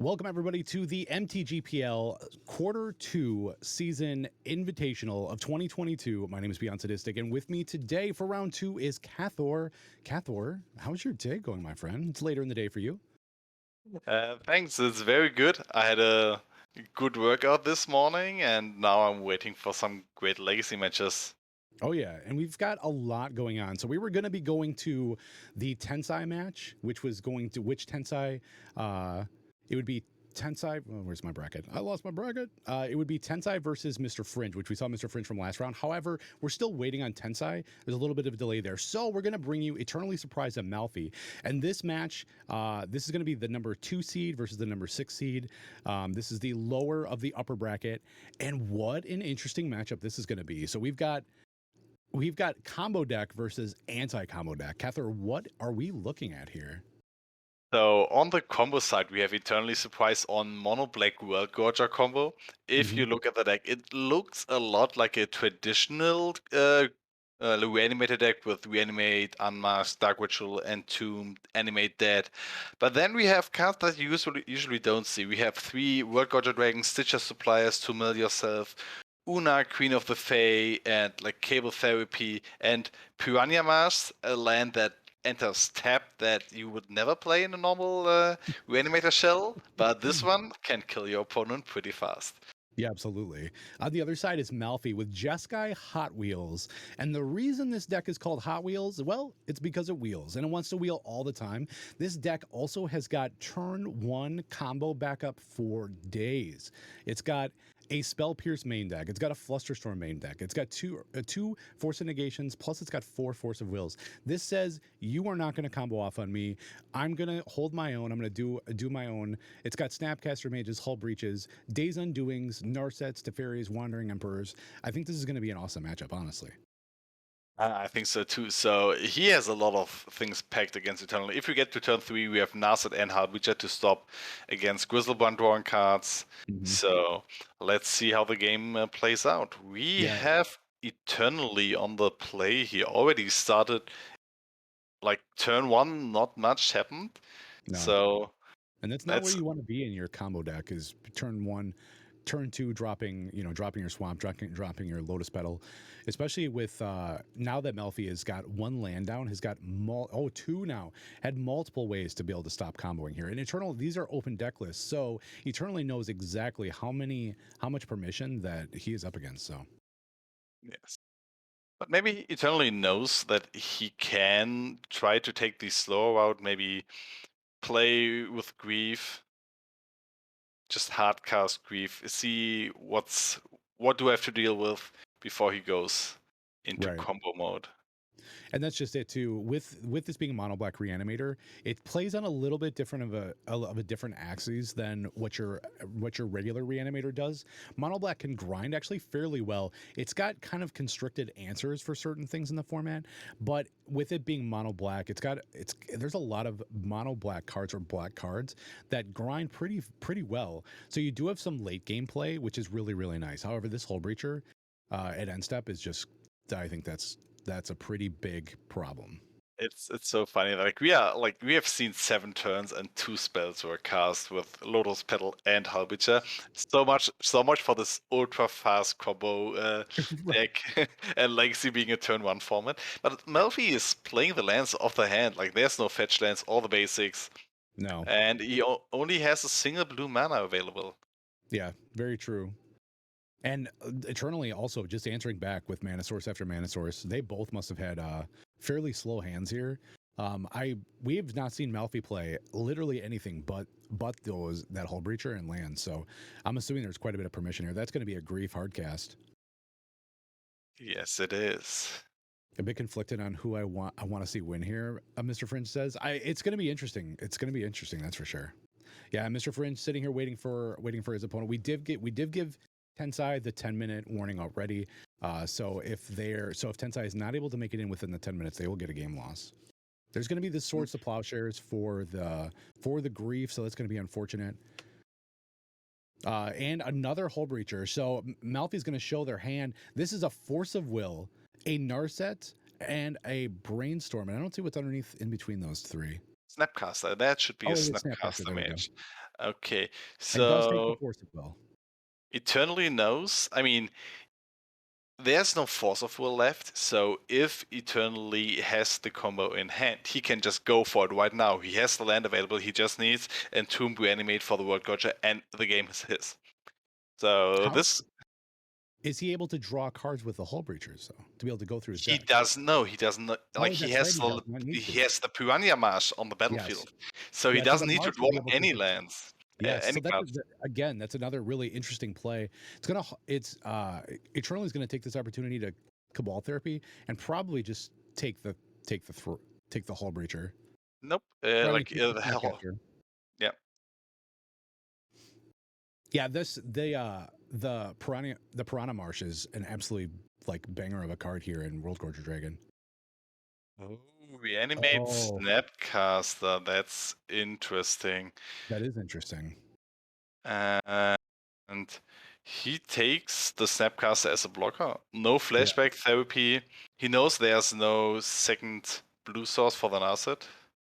Welcome, everybody, to the MTGPL Quarter 2 Season Invitational of 2022. My name is Beyond Sadistic, and with me today for round 2 is Cathor. Cathor, how's your day going, my friend? It's later in the day for you. Thanks, it's very good. I had a good workout this morning, and now I'm waiting for some great legacy matches. Oh, yeah, and we've got a lot going on. So we were going to be going to the Tensai match, which was going to which Tensai? It would be Tensai. Oh, where's my bracket? I lost my bracket. It would be Tensai versus Mr. Fringe, which we saw Mr. Fringe from last round. However, we're still waiting on Tensai. There's a little bit of a delay there. So we're going to bring you Eternally Surprised Amalfi. And this match, this is going to be the number 2 seed versus the number 6 seed. This is the lower of the upper bracket. And what an interesting matchup this is going to be. So we've got combo deck versus anti-combo deck. Cather, what are we looking at here? So on the combo side, we have Eternally Surprised on Mono Black WorldGorger combo. If you look at the deck, it looks a lot like a traditional reanimated deck with Reanimate, Unmasked, Dark Ritual, Entombed, Animate Dead. But then we have cards that you usually don't see. We have 3 WorldGorger Dragons, Stitcher Suppliers to mill yourself, Una, Queen of the Fae, and like Cable Therapy, and Piranha Mars, a land that enters tap that you would never play in a normal Reanimator shell, but this one can kill your opponent pretty fast. Yeah, absolutely. On the other side is Malfi with Jeskai Hot Wheels. And the reason this deck is called Hot Wheels, well, it's because it wheels and it wants to wheel all the time. This deck also has got turn 1 combo backup for days. It's got a Spell Pierce main deck. It's got a Flusterstorm main deck. It's got two Force of Negations, plus it's got 4 Force of Wills. This says you are not going to combo off on me. I'm going to hold my own. I'm going to do my own. It's got Snapcaster Mages, Hull Breaches, Days Undoings, Narsets, Teferis, Wandering Emperors. I think this is going to be an awesome matchup, honestly. I think so too. So he has a lot of things packed against Eternal. If we get to turn 3, we have Narset and Hardwitcher to stop against Grizzlebrand drawing cards. So let's see how the game plays out. We have Eternally on the play. He already started like turn 1, not much happened. No. So and that's not where you want to be in your combo deck, is turn 1, turn 2 dropping your Swamp, dropping your Lotus Petal, especially with now that Malfi has got 1 land down, has got 2 now, had multiple ways to be able to stop comboing here. And Eternal, these are open deck lists, so Eternally knows exactly how much permission that he is up against. So yes. But maybe Eternally knows that he can try to take the slower route, maybe play with Grief, just hardcast Grief, see what do I have to deal with before he goes into combo mode. And that's just it too. With this being a mono black reanimator, it plays on a little bit different of a different axis than what your regular reanimator does. Mono black can grind actually fairly well. It's got kind of constricted answers for certain things in the format, but with it being mono black, there's a lot of mono black cards or black cards that grind pretty well. So you do have some late game play, which is really nice. However, this Hull Breacher at end step is just, I think that's a pretty big problem. It's so funny. We have seen 7 turns and 2 spells were cast with Lotus Petal and Harbiter. So much for this ultra fast combo deck and Legacy being a turn 1 format. But Malfi is playing the lands off the hand. Like there's no fetch lands, all the basics. No. And he only has a single blue mana available. Yeah, very true. And Eternally also just answering back with Mana Source after Mana Source. They both must have had fairly slow hands here. We have not seen Malfi play literally anything but that Hull Breacher and land. So I'm assuming there's quite a bit of permission here. That's going to be a Grief hardcast. Yes, it is. A bit conflicted on who I want to see win here. Mr. Fringe says it's going to be interesting. It's going to be interesting, that's for sure. Yeah, Mr. Fringe sitting here waiting for his opponent. We did give Tensai the 10-minute warning already. So if Tensai is not able to make it in within the 10 minutes, they will get a game loss. There's going to be the Swords to Plowshares for the Grief, so that's going to be unfortunate. And another Hull Breacher. So Malfi's going to show their hand. This is a Force of Will, a Narset, and a Brainstorm. And I don't see what's underneath in between those 3. Snapcaster. That should be a Snapcaster mage. Okay, and does take the so force of will. Eternally knows. I mean, there's no Force of Will left, so if Eternally has the combo in hand, he can just go for it right now. He has the land available, he just needs Entomb Reanimate for the WorldGorger, and the game is his. So How this, is he able to draw cards with the Hull Breachers, though, to be able to go through his he deck? doesn't know. He doesn't know. Like Oh, that's right. He does not need he to. has the Piranha Marsh on the Yes. battlefield, so he Yeah. So the doesn't need to Marsh will draw be able to. any lands, Yes. any So that's cards. again, that's another really interesting play. It's Eternal is gonna take this opportunity to Cabal Therapy and probably just take the thro- take the Hull Breacher. Nope. Or, I mean, Like take the the hell. Snapcaster. Yeah. Yeah, the Piranha Marsh is an absolutely like banger of a card here in WorldGorger Dragon. Oh, Reanimate Oh, Snapcaster. That's interesting. that is interesting. And he takes the Snapcaster as a blocker. No Yeah, flashback therapy. He knows there's no second blue source for the asset.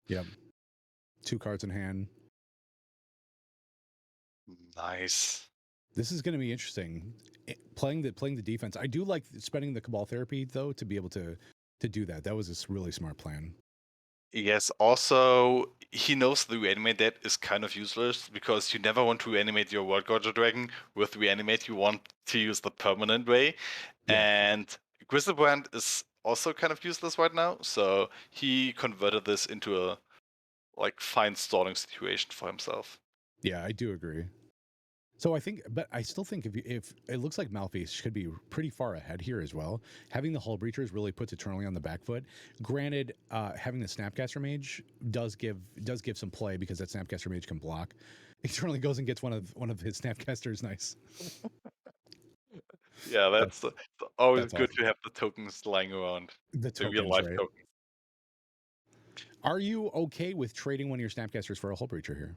yeah. 2 cards in hand. Nice. This is going to be interesting. Playing the defense. I do like spending the Cabal Therapy though to be able to do that. That was a really smart plan. Yes, also, he knows the reanimate dead is kind of useless because you never want to reanimate your World Gorger Dragon. With reanimate, you want to use the permanent way. Yeah, And Griselbrand is also kind of useless right now, so he converted this into a like fine stalling situation for himself. yeah, I do agree. So I think, but I still think if it looks like Malphite could be pretty far ahead here as well. Having the Hull Breachers really puts Eternally on the back foot. Granted, having the Snapcaster Mage does give some play because that Snapcaster Mage can block. Eternally goes and gets one of his Snapcasters. Nice. Yeah, That's that's always that's good awesome. to have the tokens lying around, The the real tokens, life right? tokens. Are you okay with trading one of your Snapcasters for a Hull Breacher here?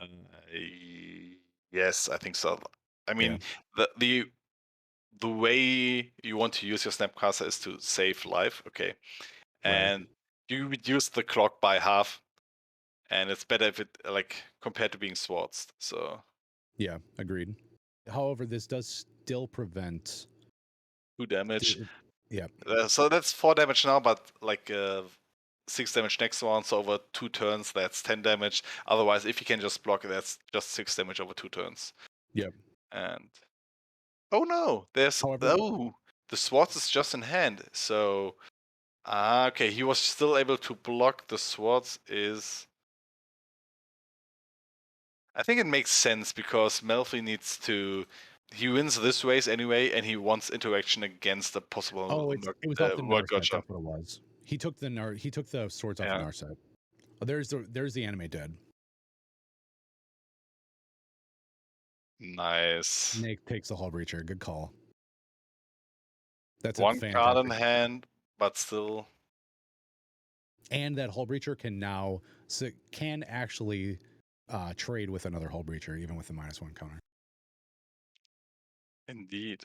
Uh, yes, I think so. I Yeah, mean, the way you want to use your Snapcaster is to save life, okay, right. and you reduce the clock by half, and it's better if it like compared to being swords. So Yeah, agreed. However, this does still prevent. 2 damage. Yeah, So that's 4 damage now, but like 6 damage next one. So over 2 turns, that's 10 damage. Otherwise, if you can just block, that's just 6 damage over 2 turns. yeah. And oh no, However, the swords is just in hand. So okay, he was still able to block the swords. Is I think it makes sense because Melfi needs to. He wins this race anyway, and he wants interaction against the possible it was off the World Narset. Gotcha. That's what it was. He took the swords off the Yeah, Narset. Oh, there's the anime dead. nice. Nick takes the Hull Breacher. Good call. That's a One card in fantastic. hand, but still. And that Hull Breacher can actually trade with another Hull Breacher, even with the -1 counter. Indeed.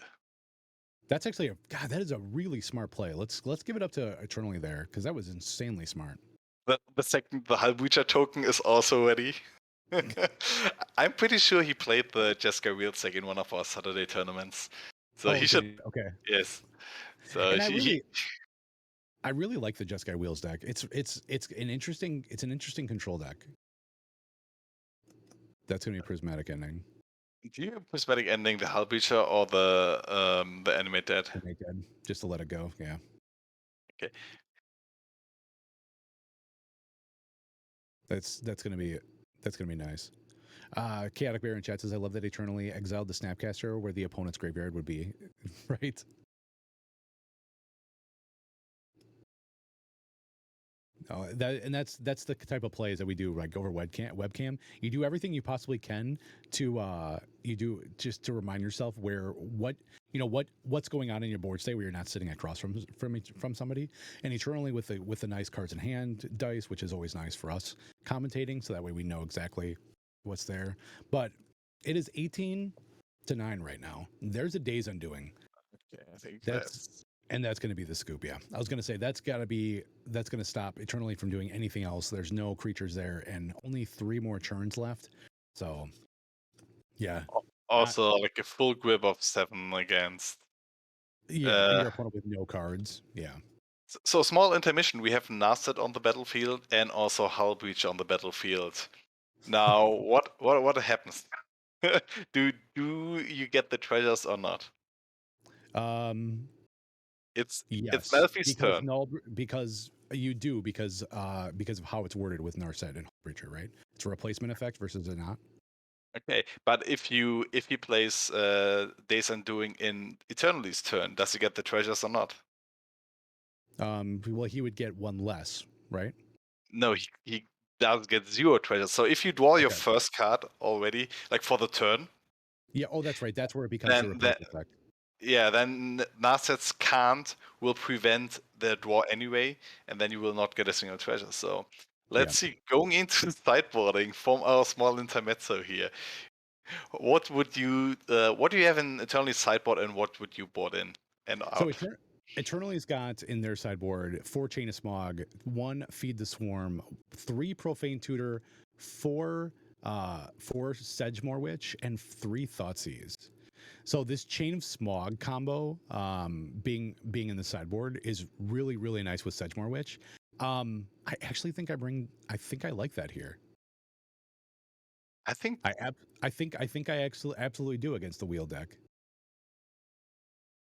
That's actually God. That is a really smart play. Let's give it up to Eternally there because that was insanely smart. The Halbucha token is also ready. I'm pretty sure he played the Jeskai Wheels deck in one of our Saturday tournaments. So Oh, he should, okay. yes. So And he I really like the Jeskai Wheels deck. It's an interesting control deck. That's gonna be Prismatic Ending. do you prismatic ending the Halbucha or the animate dead? To make dead, just to let it go. Yeah, Okay. that's gonna be nice. Chaotic Bear in chat says, "I love that Eternally exiled the Snapcaster where the opponent's graveyard would be." Right. That's the type of plays that we do like over webcam. You do everything you possibly can to you do just to remind yourself what's going on in your board state where you're not sitting across from somebody. And Eternally with the nice cards in hand dice, which is always nice for us commentating, so that way we know exactly what's there. But it is 18-9 right now. There's a day's undoing. Okay, I think That's that's And that's going to be the scoop. Yeah, I was going to say that's going to stop Eternally from doing anything else. There's no creatures there, and only 3 more turns left. So, yeah, not Also, like a full grip of 7 against. yeah, and Uh, your opponent with no cards. Yeah. so small intermission. We have Nasset on the battlefield and also Hull Breach on the battlefield. Now, what happens? do you get the treasures or not? Um. It's Yes, Melfi's because turn. null because you do because of how it's worded with Narset and Breacher, right? It's a replacement effect versus a not. Okay, but if he plays Days Undoing in Eternity's turn, does he get the treasures or not? Well, he would get 1 less, right? No, he does get 0 treasures. So if you draw your Okay. first card already, like for the turn, Yeah. Oh, that's right. That's where it becomes the then replacement effect. yeah, then Narset's can't will prevent the draw anyway, and then you will not get a single treasure. So Yeah. let's see, going into sideboarding from our small intermezzo here, what do you have in Eternally sideboard, and what would you board in and So out? Eternally's got in their sideboard 4 Chain of Smog, 1 Feed the Swarm, 3 Profane Tutor, 4 Sedgemoor Witch, and 3 Thoughtseize. So this Chain of Smog combo, being in the sideboard, is really nice with Sedgemoor Witch. I actually think I think I like that here. I think I think I absolutely do against the wheel deck.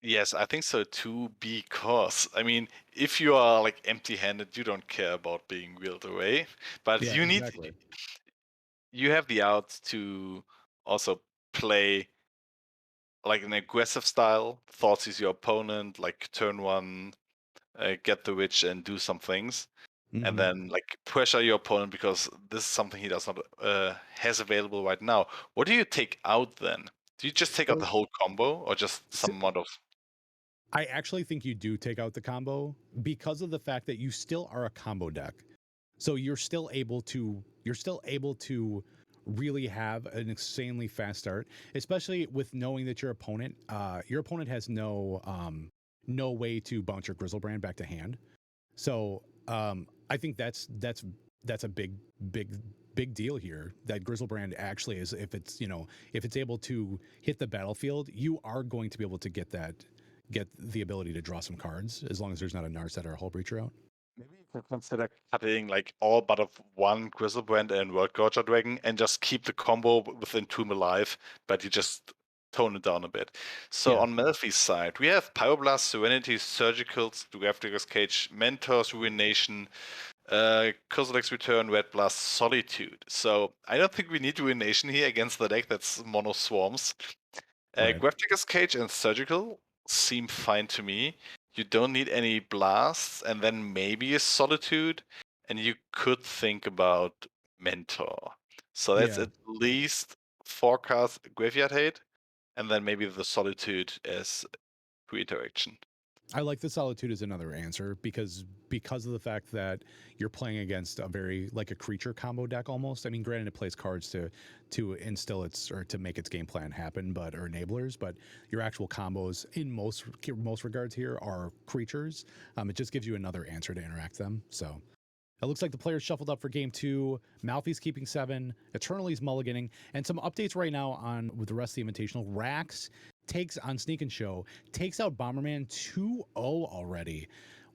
yes, I think so too, because I mean, if you are like empty-handed, you don't care about being wheeled away, but Yeah, exactly. you have the out to also play like an aggressive style, thoughts is your opponent, like turn 1, get the witch and do some things, and Hmm. then like pressure your opponent because this is something he does not has available right now. What do you take out then? Do you just take out So, the whole combo, or just so some amount of? I actually think you do take out the combo because of the fact that you still are a combo deck. So you're still able to really have an insanely fast start, especially with knowing that your opponent has no way to bounce your Grizzlebrand back to hand. So I think that's a big deal here. That Grizzlebrand actually is, if it's able to hit the battlefield, you are going to be able to get the ability to draw some cards as long as there's not a Narset or a Hull Breacher out. Maybe you can consider cutting like all but of 1 Grizzlebrand and WorldGorger Dragon and just keep the combo with Entomb alive, but you just tone it down a bit. So Yeah. on Melfi's side, we have Pyroblast, Serenity, Surgicals, Grafdigger's Cage, Mentors, Ruination, Kozilek's Return, Red Blast, Solitude. So I don't think we need Ruination here against the deck that's mono swarms. Right. Grafdigger's Cage and Surgical seem fine to me. You don't need any blasts, and then maybe a Solitude, and you could think about Mentor. So that's Yeah. at least 4 cards Graveyard Hate, and then maybe the Solitude as redirection. I like the Solitude as another answer because of the fact that you're playing against a very like a creature combo deck almost. I mean, granted, it plays cards to instill its or to make its game plan happen, but or enablers. But your actual combos in most regards here are creatures. It just gives you another answer to interact them. So it looks like the players shuffled up for game 2. Malfi's keeping 7. Eternally's mulliganing. And some updates right now on with the rest of the Invitational. Rax takes on Sneak and Show, takes out Bomberman 2-0 already.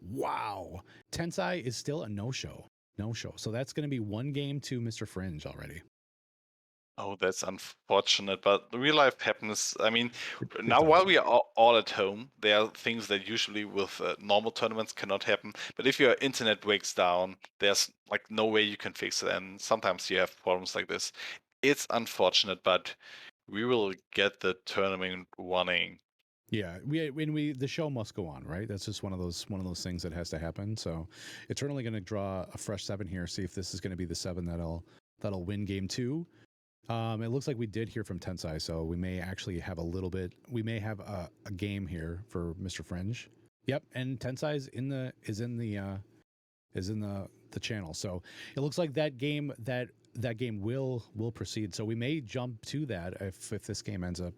Wow. Tensai is still a no-show. No-show. So that's going to be 1 game to Mr. Fringe already. Oh, that's unfortunate, but real life happens. I mean, It now while does. we are all at home, there are things that usually with normal tournaments cannot happen. But if your internet breaks down, there's like no way you can fix it, and sometimes you have problems like this. It's unfortunate, but we will get the tournament running. Yeah, the show must go on, right? That's just one of those things that has to happen. So, Eternally going to draw a fresh 7 here. See if this is going to be the 7 that'll win game 2. It looks like we did hear from Tensai, so we may actually have a little bit. We may have a game here for Mr. Fringe. Yep, and Tensai is in the channel. So it looks like that game will proceed. So we may jump to that if this game ends up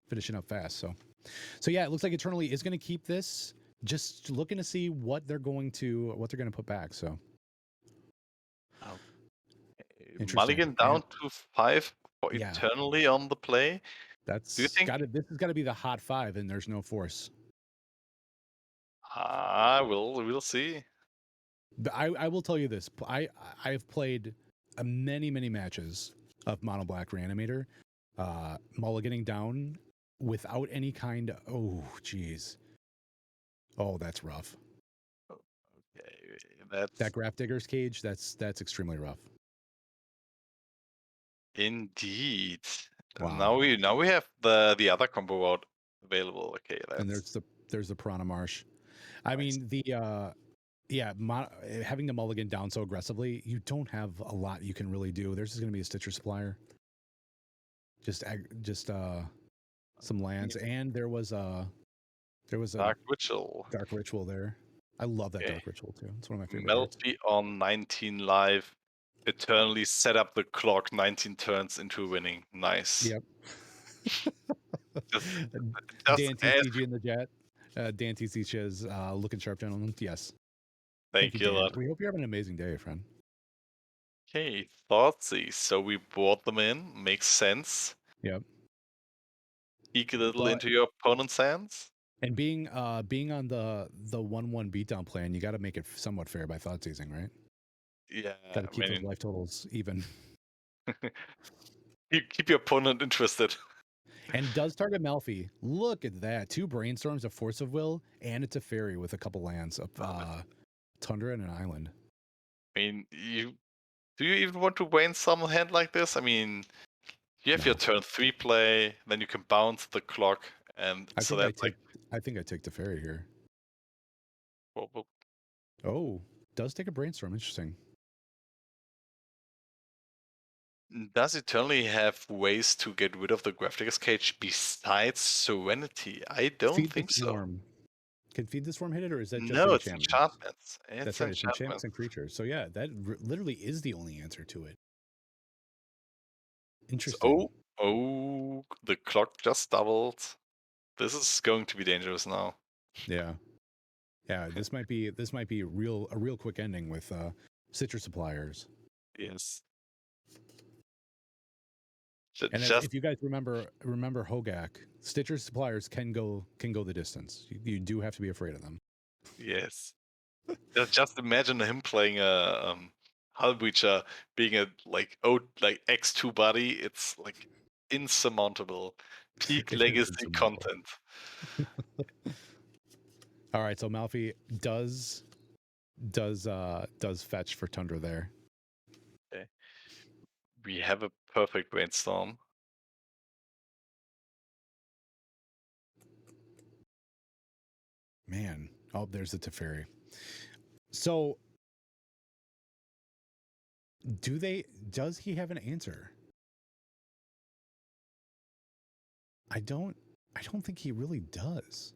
finishing up fast. So yeah, it looks like Eternally is going to keep this. just looking to see what they're going to put back. So Okay. interesting. Mulligan And down to 5 for yeah, eternally on the play. Do you that's think? got to this has got to be the hot 5 and there's no force. We'll see. But I will tell you this. I have played many matches of Mono Black Reanimator, mulliganing down without any kind of, oh geez. Oh, that's rough. Okay, That that's Graph Digger's Cage, that's extremely rough. indeed. Wow. Now we have the other combo out available. Okay, And that's there's the Piranha Marsh. I nice. mean yeah, having the mulligan down so aggressively, you don't have a lot you can really do. There's just going to be a Stitcher Supplier, just some lands, and there was a Dark Ritual. Dark Ritual there. I love that Okay. Dark Ritual too. It's one of my favorite cards. Melfi on 19 live. Eternally set up the clock 19 turns into winning. Nice. Yep. Just, just Dan as TCG in the chat. Dan TCG is looking sharp, gentlemen. Yes. Thank you, thank you a Dan. lot. We hope you're having an amazing day, friend. Okay, Thoughtsy. So we brought them in. Makes sense. Yep. Peek a little But into your opponent's hands. and being on the 1/1 beatdown plan, you got to make it somewhat fair by thought seizing, right? Yeah, Got to I keep those mean, life totals even. keep your opponent interested. And does target Malfi. Look at that. 2 brainstorms, a force of will, and it's a fairy with a couple lands, tundra and an island. I mean, do you even want to brainstorm a hand like this? I mean, you have your No. turn 3 play, then you can bounce the clock, and I so think I that's like, take I think I take the fairy here. well, Oh, does take a brainstorm. Interesting. does Eternally have ways to get rid of the Graphics Cage besides Serenity? I don't Feed the think so. swarm. Can feed the swarm hit it, or is that just No, it's enchantments? enchantments. That's It's right. It's enchantments and enchantments. creatures. So yeah, that literally is the only answer to it. So, Interesting. the clock just doubled. This is going to be dangerous now. Yeah. Yeah. This might be a real quick ending with citrus suppliers. Yes. And Just if you guys remember Hogak, Stitcher suppliers can go the distance. You do have to be afraid of them. yes. Just imagine him playing a Hull Breacher being a like X2 body. It's like insurmountable. Peak It is legacy insurmountable. content. All right, so Malfi does fetch for Tundra there. Okay. We have a perfect brainstorm. Man, oh, there's the Teferi. So, does he have an answer? I don't think he really does.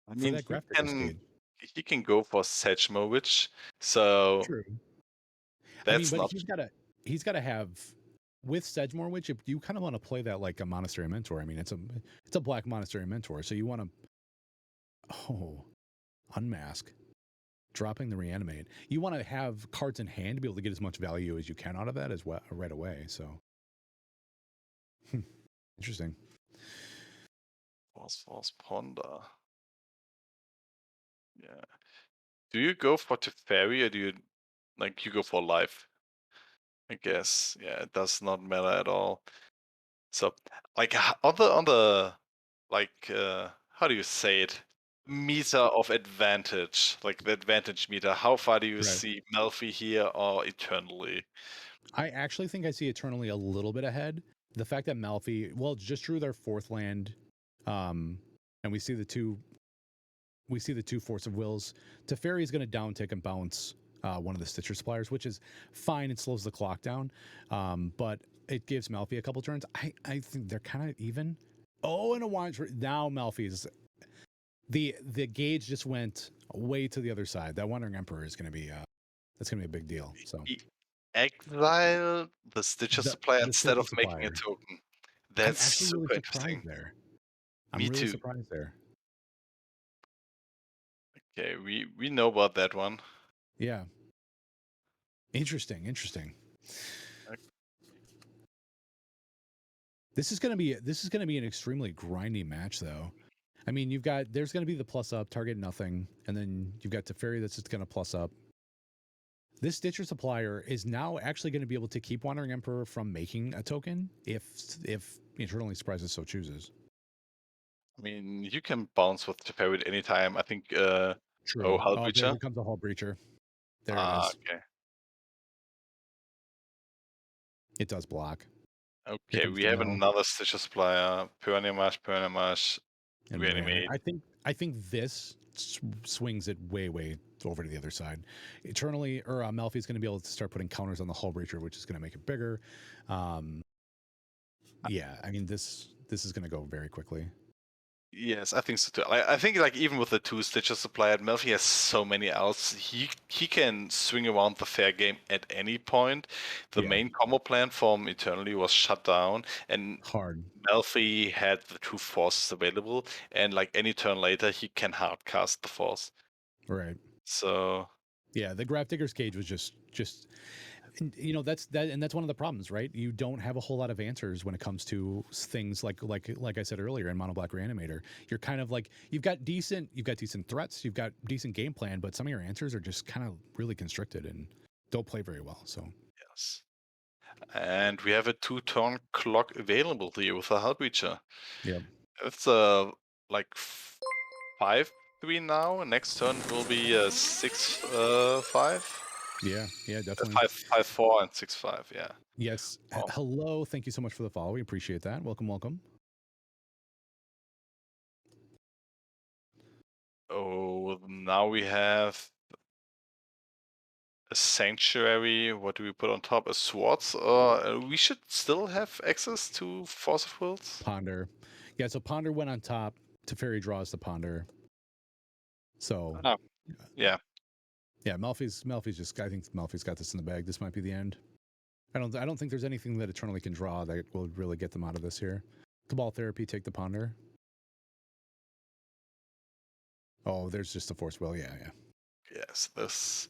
I For mean, that graphic cascade. he can go for Sedgemovich, so True. I mean, that's but not he's got to have with Sedgemore Witch. If you kind of want to play that like a Monastery Mentor. I mean, it's a black Monastery Mentor, so you want to unmask, dropping the reanimate. You want to have cards in hand to be able to get as much value as you can out of that as well right away. So interesting. Force Ponder. Yeah. Do you go for Teferi or do you you go for life? I guess. Yeah, it does not matter at all. So on the how do you say it? Meter of advantage, like the advantage meter. How far do you Right. see Melfi here or eternally? I actually think I see Eternally a little bit ahead. The fact that Malfi, well, just drew their 4th land, and we see the two Force of Wills. Teferi is going to downtick and bounce one of the Stitcher suppliers, which is fine. It slows the clock down, but it gives Malfi a couple turns. I think they're kind of even. Oh, and a wine. Now Malfi's the gauge just went way to the other side. That Wandering Emperor is going to be that's going to be a big deal. So E- Exile the Stitcher supplier the instead Stitcher of making a supplier. token. I'm That's actually really super surprised interesting. there. I'm Me really too. surprised there. Okay, we know about that one. Yeah. Interesting. Interesting. Uh, This is gonna be an extremely grindy match, though. I mean, there's gonna be the plus up, target nothing, and then you've got Teferi that's just gonna plus up. This Stitcher supplier is now actually going to be able to keep Wandering Emperor from making a token if Eternally Surprises so chooses. I mean, you can bounce with Teferi at any time. I think. Oh, True. Hull Oh, there Breacher. becomes a Hull Breacher. There it Ah, is. okay. It does block. Here Okay, comes we the have mill another Stitcher supplier. Pernamash, and reanimate. reanimate. I think this swings it way over to the other side. Eternally or Melfi's going to be able to start putting counters on the Hull Breacher, which is going to make it bigger. Yeah, I mean this is going to go very quickly. Yes, I think so too. I think like even with the two Stitcher supplier, Melfi has so many outs. He can swing around the fair game at any point. The Yeah, main combo plan from Eternally was shut down, and hard. Melfi had the two forces available. And like any turn later, he can hardcast the force. Right. So Yeah, the Graph Digger's Cage was just and, that's one of the problems, right? You don't have a whole lot of answers when it comes to things like I said earlier in Mono Black Reanimator. You're kind of like you've got decent threats, you've got decent game plan, but some of your answers are just kind of really constricted and don't play very well. So yes. And we have a 2-turn clock available here with a Hull Breacher. yeah, It's like 5-3 now. Next turn will be 6-5. yeah, definitely. 5-4 and 6-5. Yeah. Yes. Oh. Hello, thank you so much for the follow. We appreciate that. Welcome. Oh, now we have a sanctuary. What do we put on top? A swords. We should still have access to Force of Wills. Ponder. Yeah, so Ponder went on top. Teferi draws the Ponder. So Ah, yeah. yeah, Melfi's just I think Melfi's got this in the bag. This might be the end. I don't think there's anything that Eternally can draw that will really get them out of this here. Cabal Therapy, take the Ponder. Oh, there's just the Force Will. Yeah. Yes. This.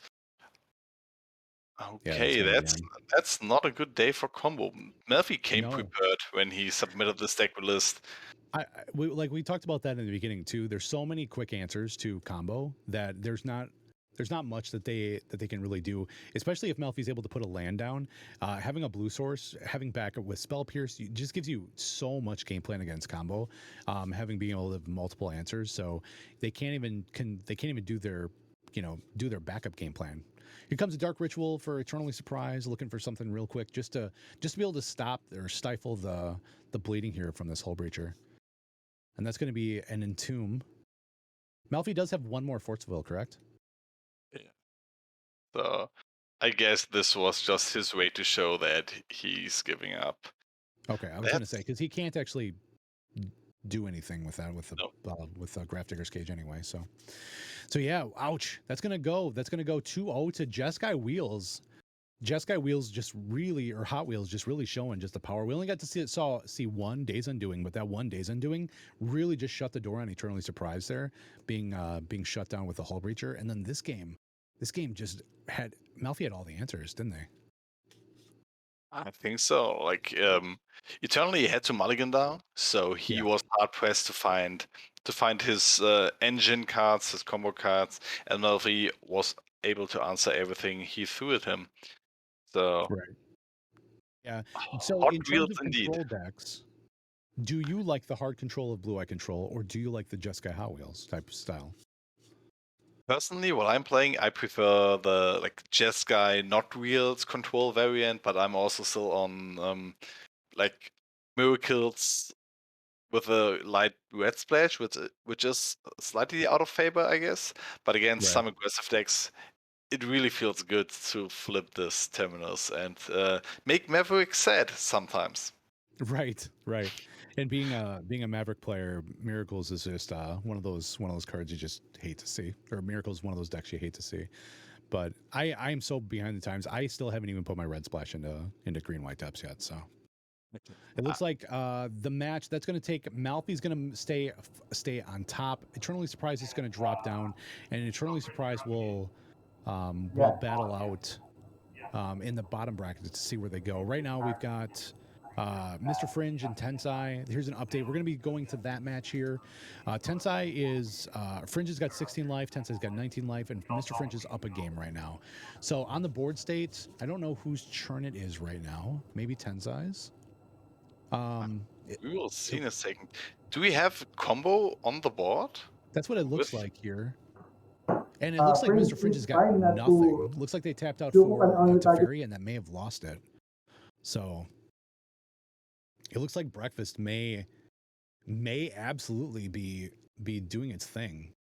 Yeah, that's Okay, going to be the end. that's not a good day for combo. Murphy came No. prepared when he submitted the stack list. We talked about that in the beginning too. There's so many quick answers to combo that there's not much that they can really do, especially if Melfi's able to put a land down. Having a blue source, having backup with Spell Pierce, just gives you so much game plan against combo. Having being able to have multiple answers, so they can't even do their backup game plan. Here comes a Dark Ritual for Eternally Surprise, looking for something real quick just to be able to stop or stifle the bleeding here from this Hull Breacher. And that's going to be an Entomb. Malfi does have one more Force of Will, correct? Yeah. So I guess this was just his way to show that he's giving up. Okay, I was going to say because he can't actually do anything with that with the Graph Digger's Cage anyway. So yeah, ouch. That's gonna go 2-0 to Jeskai Wheels. Jeskai Wheels just really, or Hot Wheels just really showing just the power. We only got to see one Days Undoing, but that one Days Undoing really just shut the door on Eternally Surprised there, being shut down with the Hull Breacher. And then this game just had Malfi had all the answers, didn't they? I think so. Like Eternally had to mulligan down, so he Yeah. was hard pressed to find his engine cards, his combo cards, and Murphy was able to answer everything he threw at him. So Right. Yeah. So hot in terms wheels of indeed. control decks, do you like the hard control of Blue Eye Control, or do you like the Jeskai Hot Wheels type of style? Personally, while I'm playing, I prefer the like Jeskai not wheels control variant, but I'm also still on like miracles with a light red splash, which is slightly out of favor, I guess. But against Right. some aggressive decks, it really feels good to flip this terminus and make Maverick sad sometimes. Right. And being a Maverick player, Miracles is just one of those cards you just hate to see. Or Miracles is one of those decks you hate to see. But I'm so behind the times. I still haven't even put my red splash into green white depths yet. So It looks like the match that's going to take Malfi's going to stay on top. Eternally Surprised is going to drop down, and Eternally Surprised will battle out in the bottom bracket to see where they go. Right now, we've got Mr. Fringe and Tensai. Here's an update. We're going to be going to that match here. Tensai is Fringe has got 16 life, Tensai's got 19 life, and Mr. Fringe is up a game right now. So on the board states, I don't know whose turn it is right now. Maybe Tensai's. We will see in a second. Do we have a combo on the board? That's what it looks With like here. And it looks like Fringe Mr. Fringe is has got trying not nothing. to Looks like they tapped out to for open on the target. Teferi, and that may have lost it. So it looks like Breakfast may absolutely be doing its thing.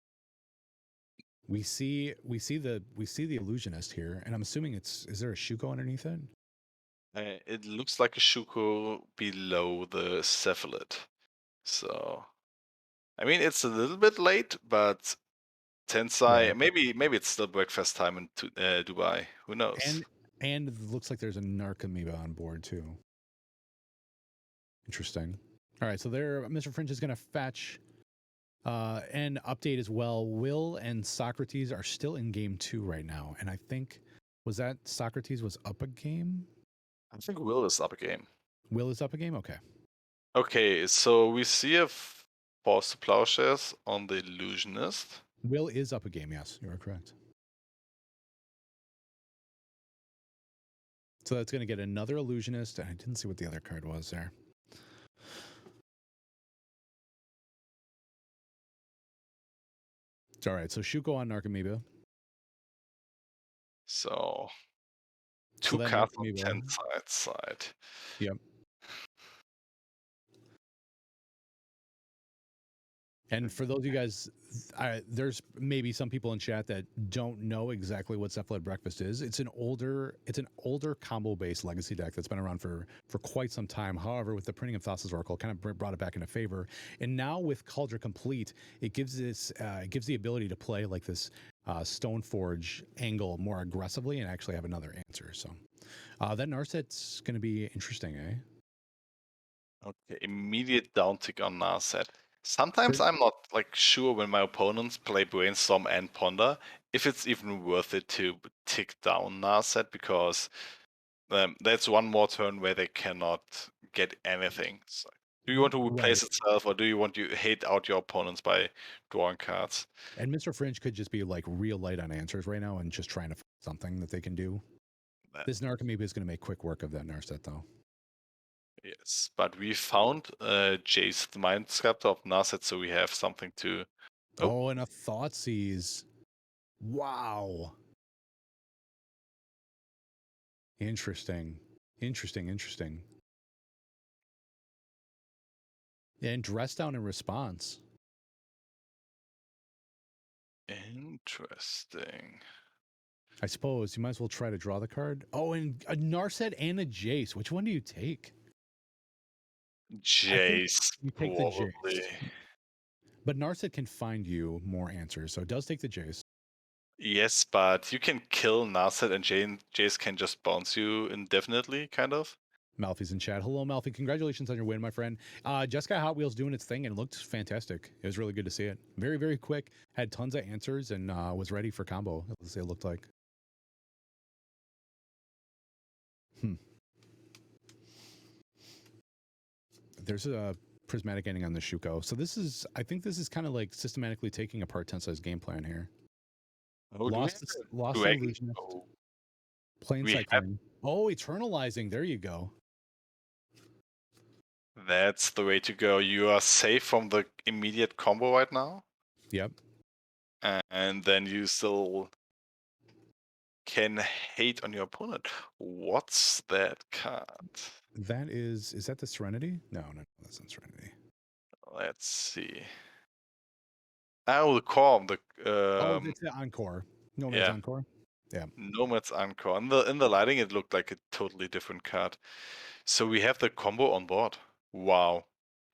We see the illusionist here, and I'm assuming is there a Shuko underneath it? it looks like a Shuko below the cephalid. So, I mean, it's a little bit late, but Tensai, Yeah. maybe it's still breakfast time in Dubai. Who knows? And it looks like there's a Narcomoeba on board too. Interesting. All right, so there, Mr. Fringe is going to fetch and update as well. Will and Socrates are still in game 2 right now, and I think was that Socrates was up a game. I think Will is up a game. Will is up a game. Okay. Okay, so we see a Force to Plowshares on the Illusionist. Will is up a game. Yes, you are correct. So that's going to get another illusionist. I didn't see what the other card was there. It's all right. So Shuko on Narcomoeba. So So two that cards on Narcomoeba. Tensai's side. Yep. And for those of you guys, there's maybe some people in chat that don't know exactly what Cephalid Breakfast is. It's an older combo-based legacy deck that's been around for quite some time. However, with the printing of Thassa's Oracle, kind of brought it back into favor. And now with Cauldron Complete, it gives the ability to play like this Stoneforge angle more aggressively and actually have another answer. So that Narset's going to be interesting, eh? Okay, immediate downtick on Narset. Sometimes I'm not like sure when my opponents play Brainstorm and Ponder if it's even worth it to tick down Narset, because that's one more turn where they cannot get anything. So, do you want to replace itself, or do you want to hate out your opponents by drawing cards? And Mr. Fringe could just be like real light on answers right now and just trying to find something that they can do. This Narcomoeba is going to make quick work of that Narset, though. Yes, but we found Jace, the Mind Sculptor of Narset, so we have something to... Oh, and a Thoughtseize. Wow. Interesting. Interesting. And Dress Down in response. Interesting. I suppose you might as well try to draw the card. Oh, and a Narset and a Jace. Which one do you take? Jace, you take probably. The Jace. But Narset can find you more answers, so it does take the Jace. Yes, but you can kill Narset and Jace can just bounce you indefinitely, kind of. Malfi's in chat. Hello, Malfi. Congratulations on your win, my friend. Jeskai Hot Wheels doing its thing and it looked fantastic. It was really good to see it. Very, very quick. Had tons of answers and was ready for combo, as it looked like. There's a prismatic ending on the Shuko. So I think this is kind of like systematically taking apart Tensai's game plan here. Oh, lost illusionist. Plane cycling. Oh, eternalizing. There you go. That's the way to go. You are safe from the immediate combo right now. Yep. And then you still can hate on your opponent. What's that card? That is that the Serenity? No, that's not Serenity. Let's see. Oh, the Core. It's the Encore. Nomad's Encore. Yeah. Nomad's Encore. In the lighting, it looked like a totally different card. So we have the combo on board. Wow.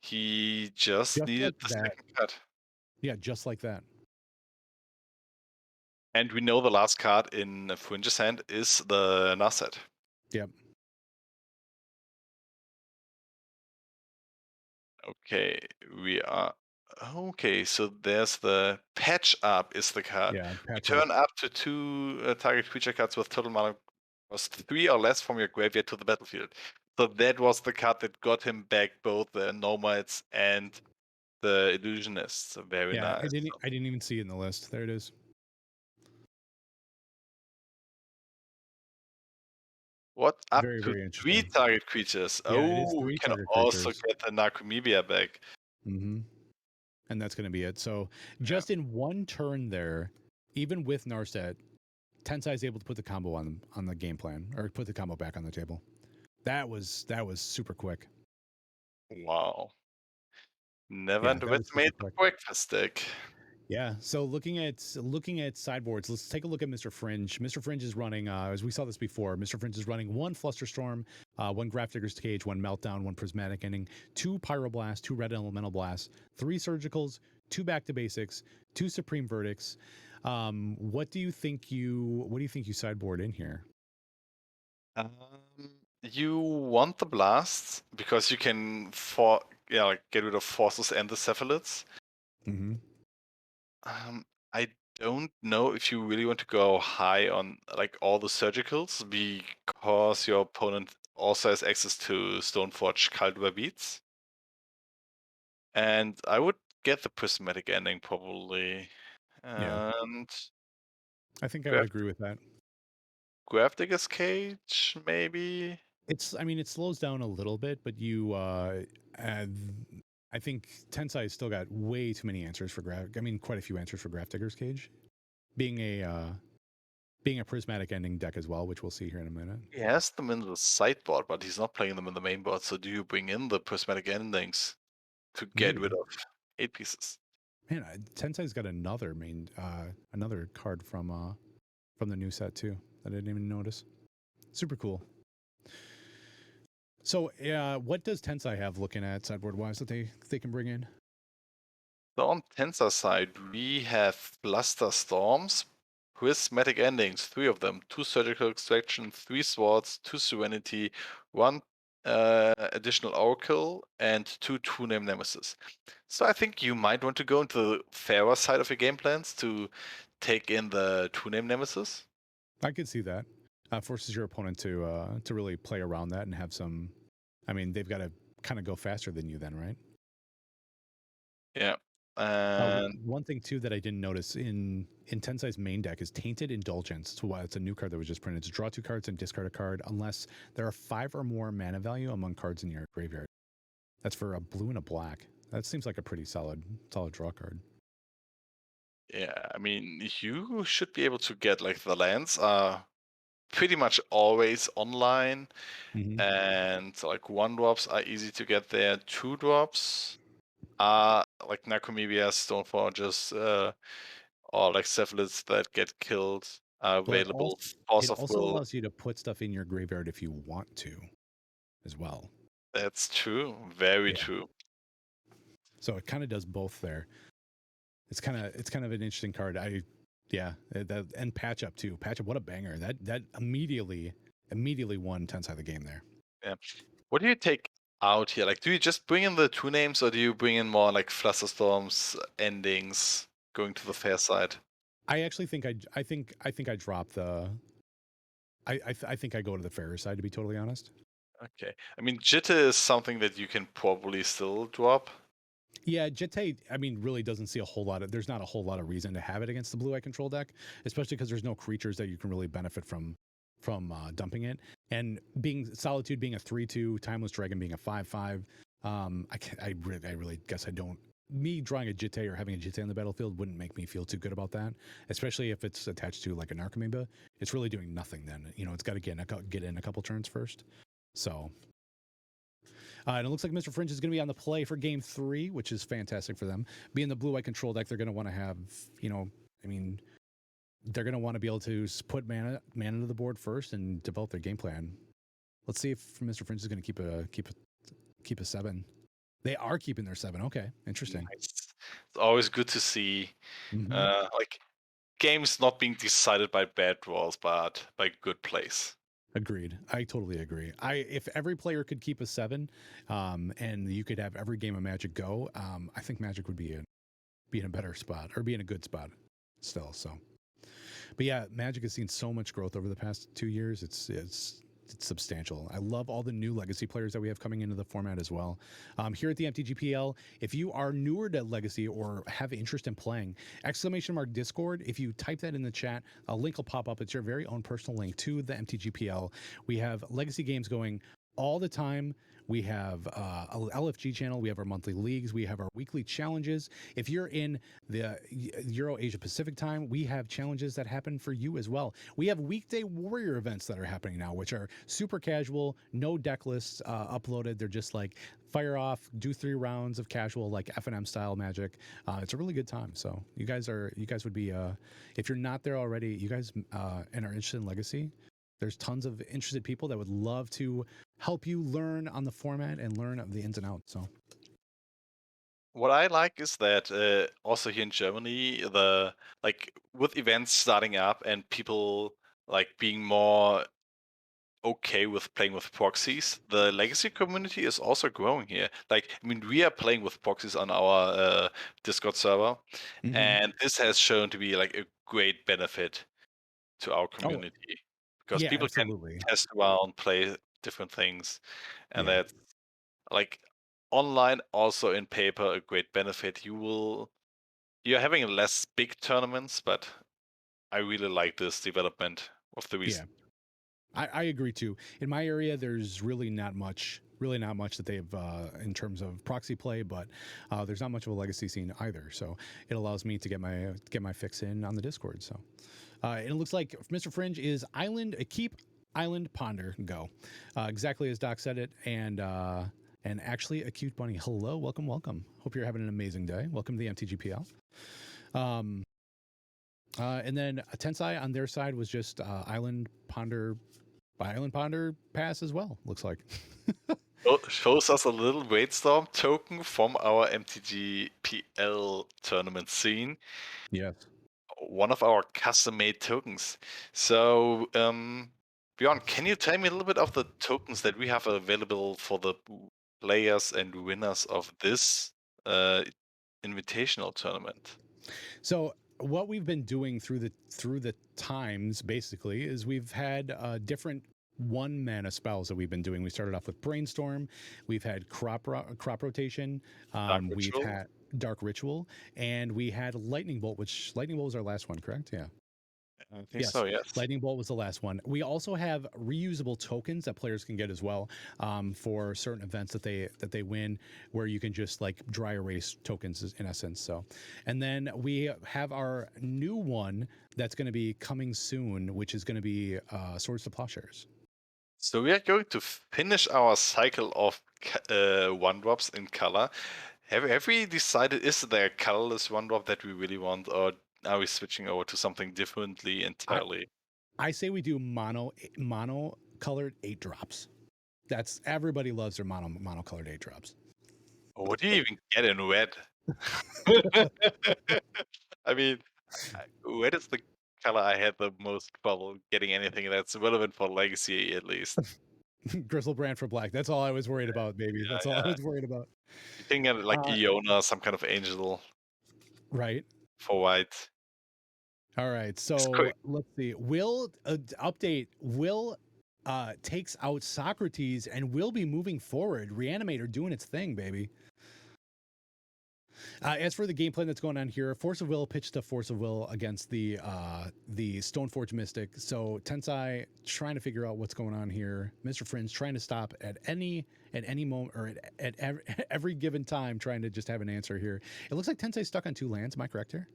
He just needed like the second card. Yeah, just like that. And we know the last card in Fringe's hand is the Narset. Yep. Okay, we are okay. So there's the patch up is the card. Yeah, patch up. Return up to two target creature cards with total mana cost 3 or less from your graveyard to the battlefield. So that was the card that got him back both the Nomads and the Illusionists. Very Yeah, nice. I didn't even see it in the list. There it is. What up Very, to very 3 interesting. target creatures? Yeah, it is Oh, we three can target also creatures. get the Narcomedia back. Mm-hmm. And that's going to be it. So Yeah. just in one turn there, even with Narset, Tensai is able to put the combo on the game plan or put the combo back on the table. That was super quick. Wow. Never Yeah, that was super underestimate the quick. breakfast deck. Yeah. So looking at sideboards, let's take a look at Mr. Fringe. Mr. Fringe is running, as we saw this before. Mr. Fringe is running one Flusterstorm, one Grafdigger's Cage, one Meltdown, one Prismatic Ending, two Pyroblast, two Red Elemental Blasts, three Surgicals, two Back to Basics, two Supreme Verdicts. What do you think you sideboard in here? Um, you want the blasts because you can like get rid of forces and the cephalids. Mm-hmm. I don't know if you really want to go high on like all the surgicals because your opponent also has access to Stoneforge Caldera Beats. And I would get the prismatic ending probably. Yeah, And I think I would Graf agree with that. Grafdigger's Cage, maybe. I mean, it slows down a little bit, but uh, I think Tensai still got way too many answers for I mean, quite a few answers for Grafdigger's Cage, being a uh, being a prismatic ending deck as well, which we'll see here in a minute. He has them in the sideboard, but he's not playing them in the main board. So do you bring in the prismatic endings to get rid Maybe, of 8 pieces? man, Tensai's got another card from the new set too that I didn't even notice. Super cool. So, what does Tensai have looking at sideboard wise that they can bring in? So on Tensor side, we have Bluster Storms, prismatic endings, 3 of them, 2 surgical extraction, 3 swords, 2 serenity, 1 additional oracle, and 2 name nemesis. So I think you might want to go into the fairer side of your game plans to take in the 2 name nemesis. I could see that. Forces your opponent to really play around that and have some. I mean, they've got to kind of go faster than you, then, right? Yeah. And One thing too that I didn't notice in Tensai's main deck is Tainted Indulgence. So it's a new card that was just printed. To draw 2 cards and discard a card unless there are 5 or more mana value among cards in your graveyard. That's for a blue and a black. That seems like a pretty solid draw card. yeah, I mean, you should be able to get like the lands are pretty much always online. Mm-hmm. And like 1 drops are easy to get there. 2 drops are like Narcomedia, Stoneforges, or like cephalids that get killed are Well, available. Force it of also Will. allows you to put stuff in your graveyard if you want to, as well. That's true. Very Yeah. true. So it kind of does both there. It's kind of an interesting card. That and patch up too. Patch up, what a banger! That immediately won Tensai the game there. Yeah. What do you take out here? Like, do you just bring in the 2 names, or do you bring in more like Flusterstorms endings, going to the fair side? I actually think I think I drop the. I think I go to the fairer side, to be totally honest. Okay. I mean, Jitter is something that you can probably still drop. Yeah, Jitte, I mean, really doesn't see a whole lot of. There's not a whole lot of reason to have it against the blue eye control deck, especially because there's no creatures that you can really benefit from dumping it. And being Solitude being a 3/2, Timeless Dragon being a 5/5. I really guess I don't. Me drawing a Jitte or having a Jitte on the battlefield wouldn't make me feel too good about that, especially if it's attached to like a Narcomoeba. It's really doing nothing then. You know, it's got to get in a couple turns first. So and it looks like Mr. Fringe is going to be on the play for game 3, which is fantastic for them. Being the blue white control deck, they're going to want to have, I mean, they're going to want to be able to put mana to the board first and develop their game plan. Let's see if Mr. Fringe is going to keep a 7. They are keeping their 7. Okay, interesting. Nice. It's always good to see, Mm-hmm. like games not being decided by bad draws, but by good plays. Agreed. I totally agree. If every player could keep a 7, and you could have every game of Magic go, I think Magic would be in a better spot or be in a good spot still. So, but yeah, Magic has seen so much growth over the past 2 years. It's substantial. I love all the new legacy players that we have coming into the format as well. Here at the MTGPL, if you are newer to Legacy or have interest in playing, !! Discord, if you type that in the chat, a link will pop up. It's your very own personal link to the MTGPL. We have Legacy games going all the time. We have a LFG channel. We have our monthly leagues. We have our weekly challenges. If you're in the Euro Asia Pacific time, we have challenges that happen for you as well. We have weekday warrior events that are happening now, which are super casual, no deck lists uploaded. They're just like fire off, do 3 rounds of casual, like F&M style Magic. It's a really good time. So you guys would be, if you're not there already, you guys and are interested in Legacy, there's tons of interested people that would love to help you learn on the format and learn of the ins and outs. So What I like is that also here in Germany, the like with events starting up and people like being more okay with playing with proxies, the legacy community is also growing here. Like, I mean, we are playing with proxies on our Discord server, and this has shown to be like a great benefit to our oh community because yeah, people can absolutely. test around, play different things, and Yeah. that's like online also in paper a great benefit. You're having less big tournaments, but I really like this development of the Yeah. recent. I agree too. In my area, there's really not much that they've in terms of proxy play, but there's not much of a legacy scene either. So it allows me to get my fix in on the Discord. So and it looks like Mr. Fringe is keep island ponder go, exactly as Doc said it, and actually a cute bunny. Hello, welcome, welcome. Hope you're having an amazing day. Welcome to the MTGPL. Um, and then Tensai on their side was just Island Ponder pass as well, looks like. Shows us a little Brainstorm token from our MTGPL tournament scene. Yes. One of our custom-made tokens. So, Bjorn, can you tell me a little bit of the tokens that we have available for the players and winners of this uh, invitational tournament? So what we've been doing through the times basically is we've had different 1 mana spells that we've been doing. We started off with Brainstorm, we've had crop rotation, Dark we've Ritual? had Dark Ritual, and we had Lightning Bolt, which Lightning Bolt was our last one, correct? Yeah. I think Yes, so, yes. Lightning Bolt was the last one. We also have reusable tokens that players can get as well for certain events that they win, where you can just like dry erase tokens in essence. So, and then we have our new one that's going to be coming soon, which is going to be Swords to Plowshares. So we are going to finish our cycle of one drops in color. Have we decided, is there a colorless one drop that we really want, or are we switching over to something differently I entirely? I say we do mono colored 8 drops. That's everybody loves their mono colored 8 drops. What do you even get in red? I mean, red is the color I had the most trouble getting anything that's relevant for Legacy, at least. Grizzlebrand for black. That's all I was worried about, baby. Yeah, That's all I yeah. was worried about. You can get like Uh, Iona, some kind of angel right. for white. All right. It's So quick. let's see. Will update. Will takes out Socrates and will be moving forward. Reanimator doing its thing, baby. As for the game plan that's going on here, Force of Will pitched to Force of Will against the Stoneforge Mystic. So Tensai trying to figure out what's going on here. Mr. Fringe trying to stop at any moment or at every given time, trying to just have an answer here. It looks like Tensai's stuck on 2 lands. Am I correct here?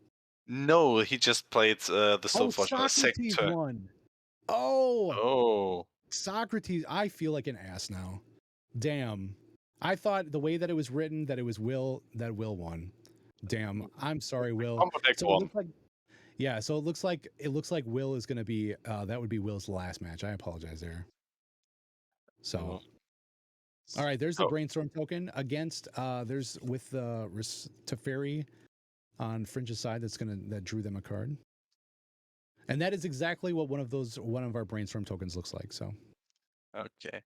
No, he just played the Oh, Stoneforge a second Socrates turn. won. Oh, Oh. Socrates. I feel like an ass now. Damn. I thought the way that it was written that it was Will won. Damn. I'm sorry, Will. Combo deck So it one. looks like yeah, so it looks like Will is going to be that would be Will's last match. I apologize there. So, Oh. all right, there's the So, brainstorm token against there's with the Teferi on Fringe's side that drew them a card. And that is exactly what one of our brainstorm tokens looks like. So, Okay.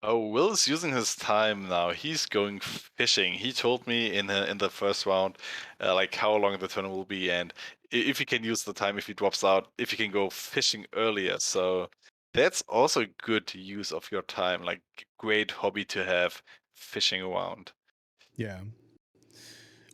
Oh, Will is using his time now. He's going fishing. He told me in the first round, like how long the tournament will be, and if he can use the time if he drops out, if he can go fishing earlier. So that's also good use of your time. Like great hobby to have, fishing around. Yeah.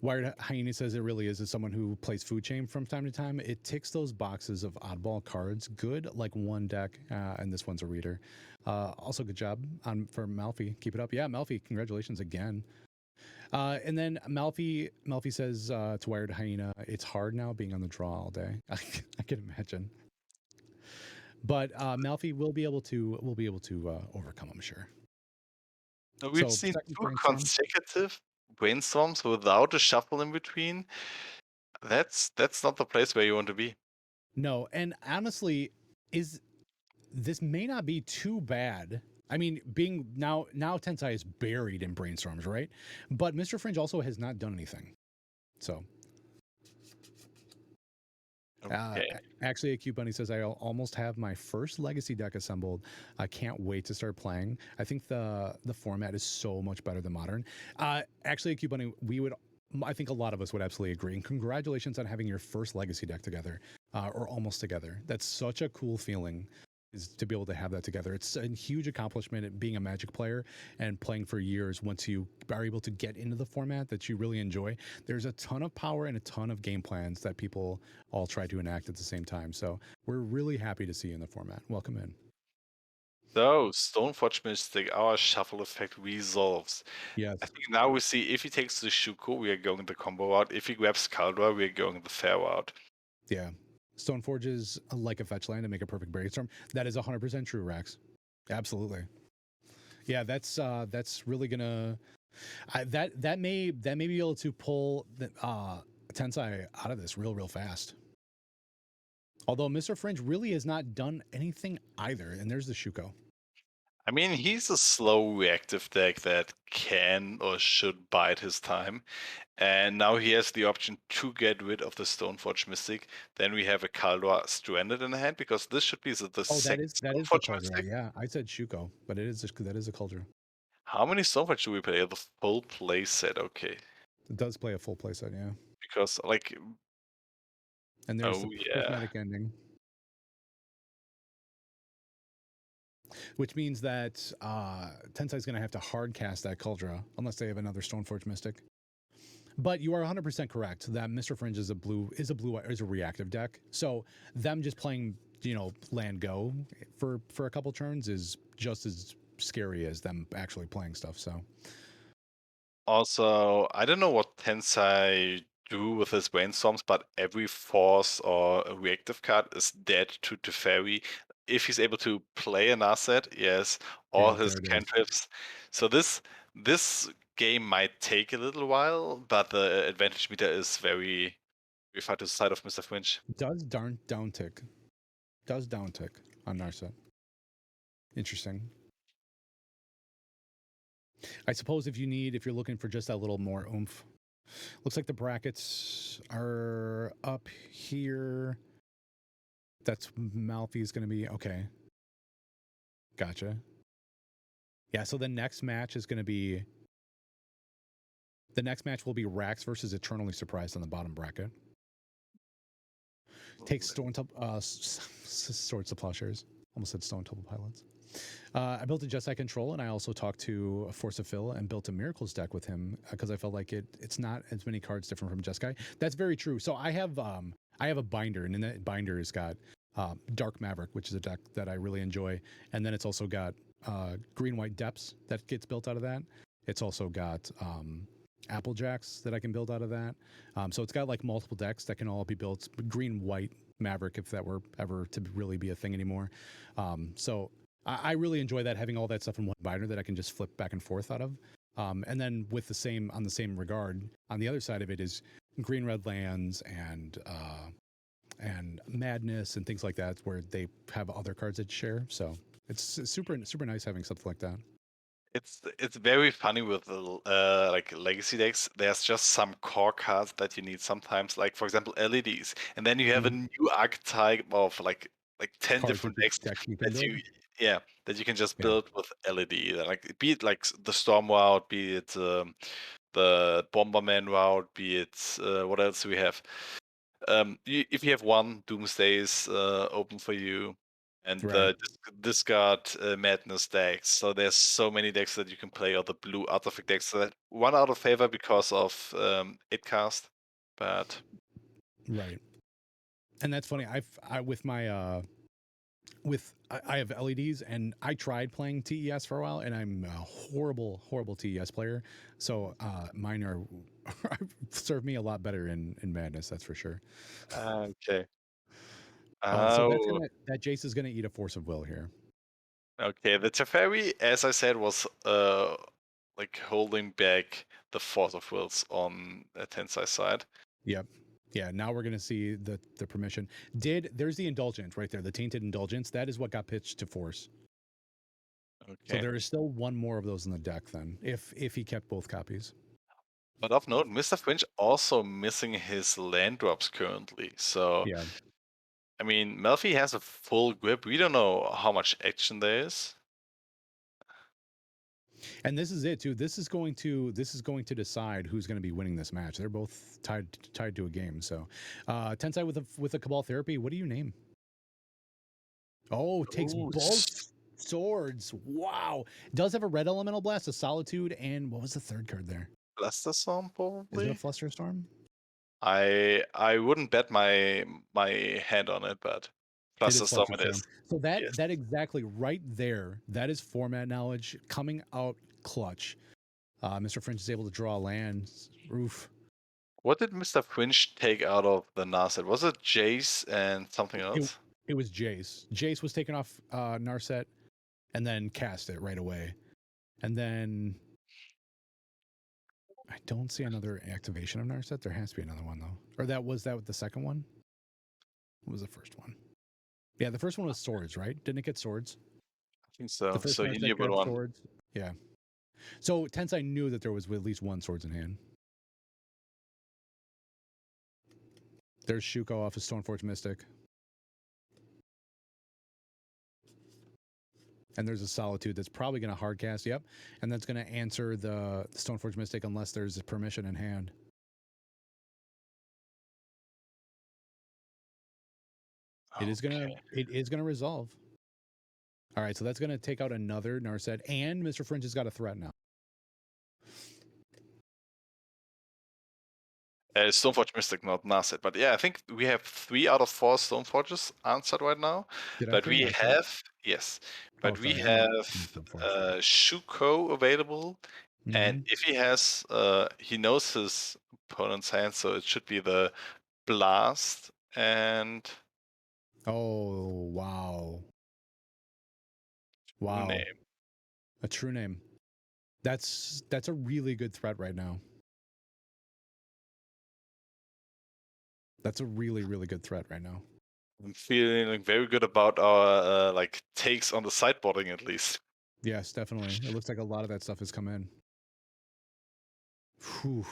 Wired Hyena says it really is as someone who plays food chain from time to time. It ticks those boxes of oddball cards. Good, like one deck, and this one's a reader. Also, good job on for Malfi. Keep it up. Yeah, Malfi, congratulations again. And then Malfi says to Wired Hyena, it's hard now being on the draw all day. I can imagine. But Malfi will be able to overcome, I'm sure. We've So seen second two brainstorm. consecutive brainstorms without a shuffle in between. That's not the place where you want to be. No, and honestly, is this may not be too bad. I mean, being now Tensai is buried in brainstorms, right? But Mr. Fringe also has not done anything. So Okay. actually, a cute bunny says I almost have my first legacy deck assembled. I can't wait to start playing. I think the format is so much better than modern. Actually, a cute bunny, I think a lot of us would absolutely agree. And congratulations on having your first legacy deck together, or almost together. That's such a cool feeling. Is to be able to have that together. It's a huge accomplishment at being a Magic player and playing for years. Once you are able to get into the format that you really enjoy, there's a ton of power and a ton of game plans that people all try to enact at the same time. So we're really happy to see you in the format. Welcome in. So Stoneforge Mystic, our shuffle effect resolves. I Yes. think now we see if he takes the Shuko, we are going the combo route. If he grabs Kaldra, we are going the fair route. Yeah. Stoneforge is like a fetch land to make a perfect brainstorm. That is 100% true, Rax. Absolutely. Yeah, that's really gonna that may be able to pull the Tensai out of this real fast. Although Mr. Fringe really has not done anything either, and there's the Shuko. I mean, he's a slow reactive deck that can or should bide his time. And now he has the option to get rid of the Stoneforge Mystic. Then we have a Kaldra stranded in the hand because this should be the Oh, that second is that is the Stoneforge Cauldron. Mystic. Yeah, I said Shuko, but that is a Cauldron. How many Stoneforge do we play? The full play set, okay. It does play a full playset, yeah. Because, like, And there's the oh yeah. prismatic ending, which means that Tensai's going to have to hard cast that Cauldron unless they have another Stoneforge Mystic. But you are 100% correct that Mr. Fringe is a reactive deck. So them just playing, land go for a couple turns is just as scary as them actually playing stuff. So Also, I don't know what Tensai do with his brainstorms, but every force or a reactive card is dead to Teferi. If he's able to play an asset, yes, all and his there it is. cantrips. So this game might take a little while, but the advantage meter is very far to the side of Mr. Fringe. Does darn down tick. Does down tick on Narset. Interesting. I suppose if you're looking for just that little more oomph. Looks like the brackets are up here. That's Malfi's going to be okay. Gotcha. Yeah, so the next match will be Rax versus Eternally Surprised on the bottom bracket. Takes Swords to Plowshares. Almost said Stone Temple Pilots. I built a Jeskai control, and I also talked to Force of Phil and built a Miracles deck with him because I felt like it's not as many cards different from Jeskai. That's very true. So I have a binder, and in that binder has got Dark Maverick, which is a deck that I really enjoy, and then it's also got Green White Depths that gets built out of that. It's also got Applejacks that I can build out of that. So it's got like multiple decks that can all be built. Green White Maverick, if that were ever to really be a thing anymore. So I really enjoy that, having all that stuff in one binder that I can just flip back and forth out of. And then with on the same regard, on the other side of it is green red lands and madness and things like that, where they have other cards that share. So it's super nice having something like that. It's very funny with the like legacy decks. There's just some core cards that you need sometimes, like for example LEDs, and then you have a Mhm. new archetype of like 10 Cards different decks that you can that build. yeah that you can just Yeah. build with LED. Like be it like the Storm route, be it the Bomberman route, be it what else do we have? If you have one, Doomsday is open for you, and Right. the discard Madness decks. So there's so many decks that you can play, or the blue artifact decks that run out of favor because of it cast. But Right. And that's funny. I with my I have LEDs, and I tried playing TES for a while, and I'm a horrible TES player. So mine are serve me a lot better in Madness, that's for sure. okay. So Oh, that Jace is gonna eat a Force of Will here. okay. The Teferi, as I said, was like holding back the Force of Wills on the Tensai side. Yep. Yeah, now we're gonna see the permission. There's the indulgence right there, the tainted indulgence. That is what got pitched to Force. So Okay. there is still one more of those in the deck then, if he kept both copies. But of note, Mr. Finch also missing his land drops currently. So Yeah. I mean, Melfi has a full grip. We don't know how much action there is. And this is it too. This is going to decide who's going to be winning this match. They're both tied to a game. So, Tensai with a Cabal Therapy. What do you name? Oh, takes Ooh, both swords. Wow. Does have a red elemental blast, a solitude, and what was the third card there? Blaster Storm Is it a probably. Flusterstorm? I wouldn't bet my hand on it, but It is Blaster Storm it Flusterstorm. is. So Yes. that exactly right there. That is format knowledge coming out clutch. Mr. Fringe is able to draw lands. Roof. What did Mr. Finch take out of the Narset? Was it Jace and something It, else? it was Jace. Jace was taken off Narset and then cast it right away. And then I don't see another activation of Narset. There has to be another one though. Or that the second one? What was the first one? Yeah, the first one was swords, right? Didn't it get swords? I think The so. first So he knew Narset about got one. swords. Yeah. So Tensai knew that there was at least one swords in hand. There's Shuko off of Stoneforge Mystic. And there's a Solitude that's probably going to hardcast. Yep. And that's going to answer the Stoneforge Mystic unless there's a permission in hand. It is Okay. gonna resolve. All right, so that's gonna take out another Narset, and Mr. Fringe has got a threat now. Stoneforge Mystic, not Narset. But yeah, I think we have 3 out of 4 Stoneforges answered right now. Did I But three? we I said. have, yes, Oh, but we sorry, I'm have Stoneforge. Shuko available. And Mm-hmm. if he has, he knows his opponent's hand, so it should be the Blast and Oh wow, wow, name. a true name. That's a really good threat right now. That's a really good threat right now. I'm feeling very good about our like takes on the sideboarding at least. Yes, definitely. It looks like a lot of that stuff has come in. Whew.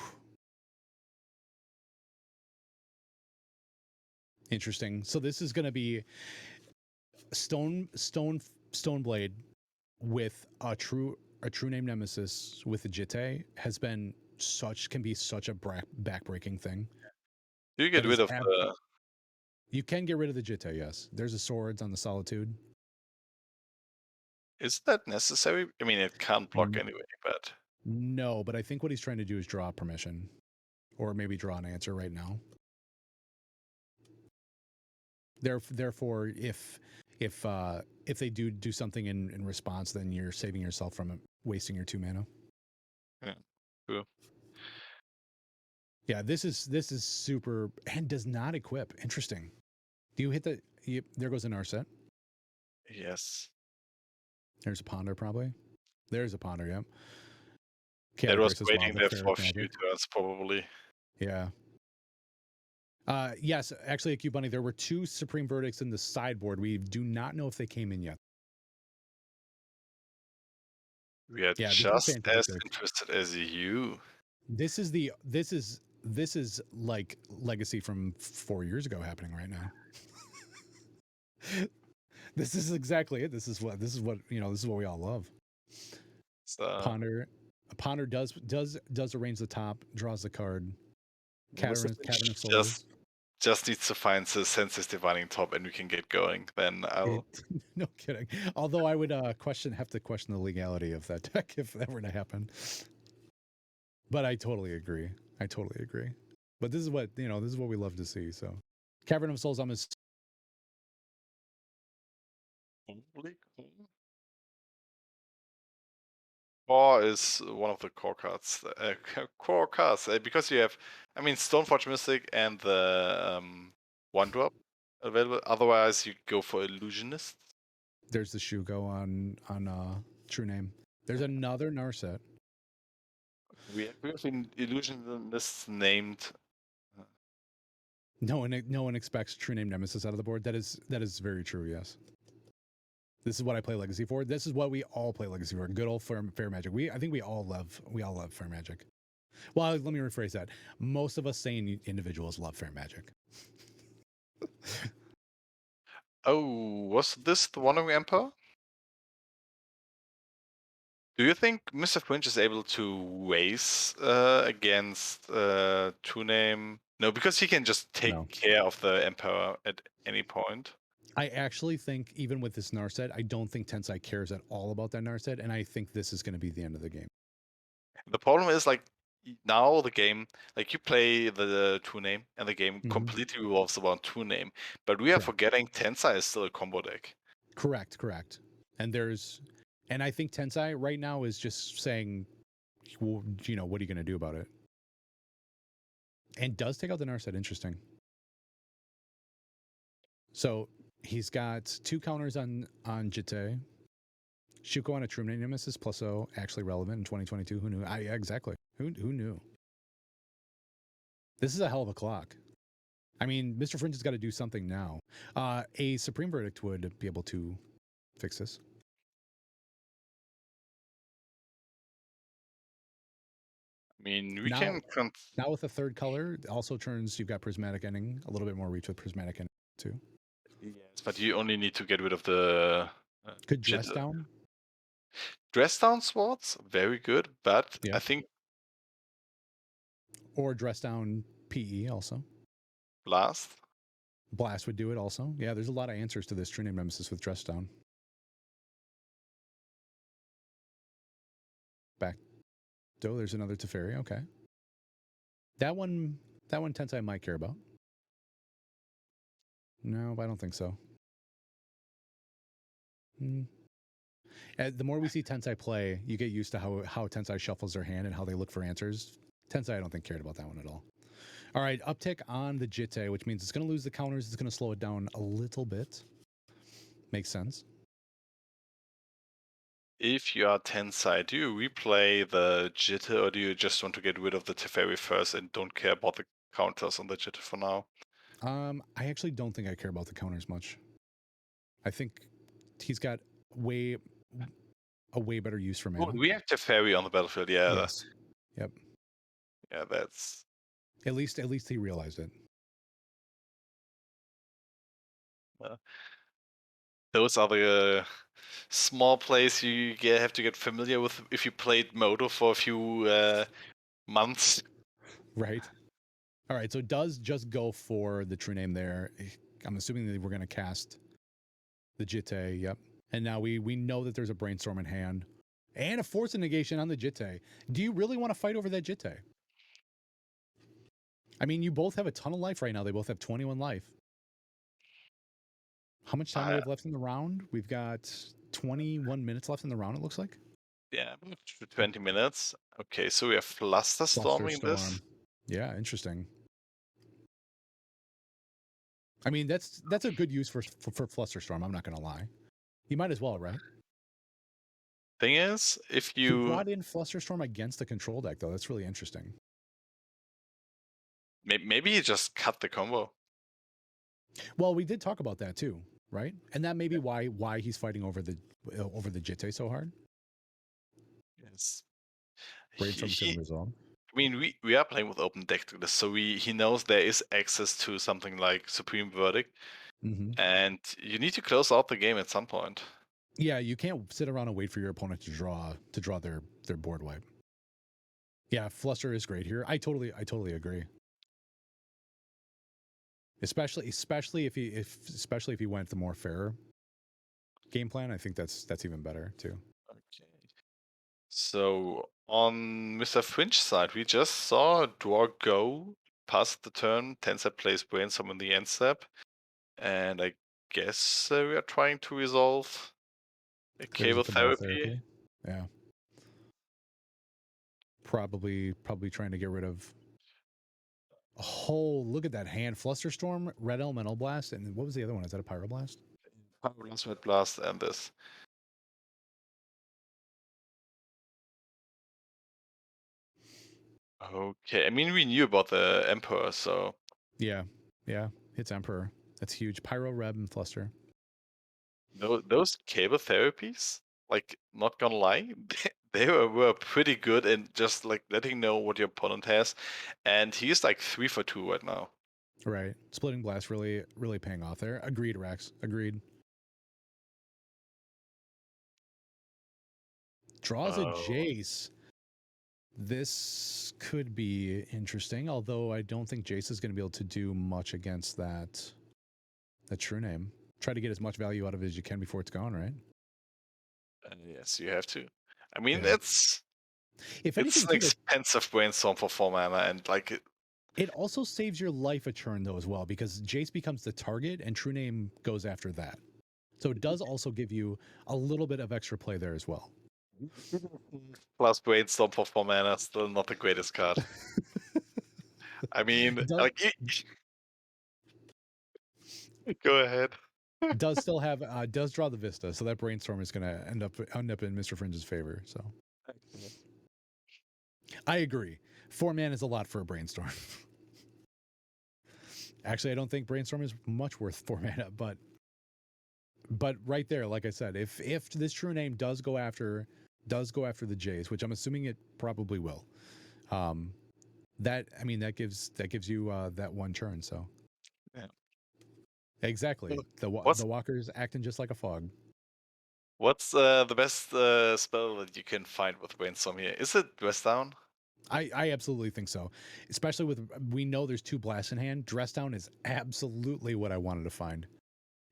Interesting. So this is going to be Stoneblade with a true name nemesis with a Jitte can be such a backbreaking thing. You get That rid is of the. you can get rid of the Jitte, yes. There's a swords on the Solitude. Is that necessary? I mean, it can't block N- anyway, but No, but I think what he's trying to do is draw permission, or maybe draw an answer right now. Therefore, if they do something in response, then you're saving yourself from wasting your 2 mana. yeah, cool. Yeah, this is super and does not equip. Interesting. Do you hit there goes an Narset. Yes. There's a Ponder probably. There's a Ponder, yep. That was Catacris as well, waiting the there for a Ferric few Magic. turns, probably. Yeah. Yes, actually, a Q Bunny, there were 2 Supreme Verdicts in the sideboard. We do not know if they came in yet. We are Yeah, this is just as fantastic. interested as you. This is like legacy from 4 years ago happening right now. This is exactly it. This is what this is what we all love. So Ponder does arrange the top, draws the card. Mr. Cavern of Finch Souls. just needs to find the Senses Divining Top, and we can get going. Then It, I'll. no kidding. Although I would have to question the legality of that deck if that were to happen. But I totally agree. But this is what this is what we love to see. So, Cavern of Souls. Core is one of the core cards. Core cards, because you have, I mean, Stoneforge Mystic and the one drop available. Otherwise, you go for Illusionist. There's the Shugo on True Name. There's another Narset. We have Illusionists named. No one expects True Name Nemesis out of the board. That is very true. Yes. This is what I play Legacy for. This is what we all play Legacy for. Good old fair magic. I think we all love fair magic. Well, let me rephrase that. Most of us sane individuals love fair magic. Oh, was this the Wandering Emperor? Do you think Mr. Fringe is able to race against True Name? No, because he can just take care of the Emperor at any point. I actually think even with this Narset, I don't think Tensai cares at all about that Narset, and I think this is going to be the end of the game. The problem is, like, now the game, like, you play the True Name, and the game completely revolves around True Name. But we are forgetting Tensai is still a combo deck. Correct. And I think Tensai right now is just saying, well, what are you going to do about it? And does take out the Narset. Interesting. So he's got 2 counters on Jitte. Shuko on a True Name Nemesis plus O, actually relevant in 2022. Who knew? Exactly. Who knew? This is a hell of a clock. I mean, Mr. Fringe has got to do something now. A Supreme Verdict would be able to fix this. I mean, we can. Now with a third color, also turns, you've got Prismatic Ending, a little bit more reach with Prismatic Ending too. Yes, but you only need to get rid of the. Could Dress Down? Dress Down Swords, very good, but I think. Or Dress Down PE also. Blast would do it also. Yeah, there's a lot of answers to this True Name Nemesis with Dress Down. Back. So there's another Teferi. Okay. That one Tensai might care about. No, I don't think so. The more we see Tensai play, you get used to how Tensai shuffles their hand and how they look for answers. Tensai, I don't think, cared about that one at all. All right, uptick on the Jitte, which means it's going to lose the counters. It's going to slow it down a little bit. Makes sense. If you are Tensai, do you replay the Jitte, or do you just want to get rid of the Teferi first and don't care about the counters on the Jitte for now? I actually don't think I care about the counters much. I think he's got a way better use for mana. Well, we have Teferi on the battlefield, yeah. Yes. Yep. Yeah, that's... At least he realized it. Those are the small plays you have to get familiar with if you played Moto for a few months. Right. All right, so it does just go for the True Name there. I'm assuming that we're going to cast the Jitte, yep. And now we know that there's a Brainstorm in hand. And a Force of Negation on the Jitte. Do you really want to fight over that Jitte? I mean, you both have a ton of life right now. They both have 21 life. How much time do we have left in the round? We've got 21 minutes left in the round, it looks like. Yeah, 20 minutes. Okay, so we have Flusterstorming this. Yeah, interesting. I mean, that's a good use for Flusterstorm, I'm not going to lie. You might as well, right? Thing is, if you... He brought in Flusterstorm against the control deck, though. That's really interesting. Maybe he just cut the combo. Well, we did talk about that too, right? And that may be why he's fighting over the Jitte so hard. Yes. Brainstorm's going to resolve. I mean, we are playing with open deck list, so he knows there is access to something like Supreme Verdict. and you need to close out the game at some point. Yeah, you can't sit around and wait for your opponent to draw their board wipe. Yeah, Fluster is great here. I totally agree. Especially if he went the more fair game plan, I think that's even better too. Okay. So on Mr. Fringe side, we just saw a draw go past the turn. Tensei plays Brainstorm in the end step, and I guess we are trying to resolve a There's cable a cabal therapy. therapy. Yeah. Probably trying to get rid of. Oh, look at that hand! Flusterstorm, Red Elemental Blast, and what was the other one? Is that a Pyroblast? Pyroblast, Red Blast, and this. Okay, I mean we knew about the Emperor, so Yeah, it's Emperor. That's huge. Pyro, Reb, and Fluster. those cable therapies, like, not gonna lie, they were pretty good in just like letting know what your opponent has, and he's like 3 for 2 right now. Right. Splitting Blast really paying off there. Agreed, Rex. Agreed. Draws a Oh, Jace. This could be interesting, although I don't think Jace is going to be able to do much against that true name. Try to get as much value out of it as you can before it's gone, right? yes, you have to. I mean, Yeah. If it's anything, an too, expensive brainstorm for 4 mana, and like it also saves your life a turn though as well, because Jace becomes the target and True Name goes after that. So it does also give you a little bit of extra play there as well. plus brainstorm for 4 mana, still not the greatest card. I mean, does like, go ahead. does still have does draw the Vista, so that brainstorm is going to end up in Mr. Fringe's favor. So I agree. 4 mana is a lot for a brainstorm. Actually, I don't think brainstorm is much worth 4 mana, but right there, like I said, if this true name does go after the Jays, which I'm assuming it probably will, that gives you that one turn. So Yeah. exactly, the What's walker's acting just like a fog. what's the best spell that you can find with brainstorm here? Is it dress down? I absolutely think so, especially with we know there's 2 blasts in hand. Dress down is absolutely what I wanted to find.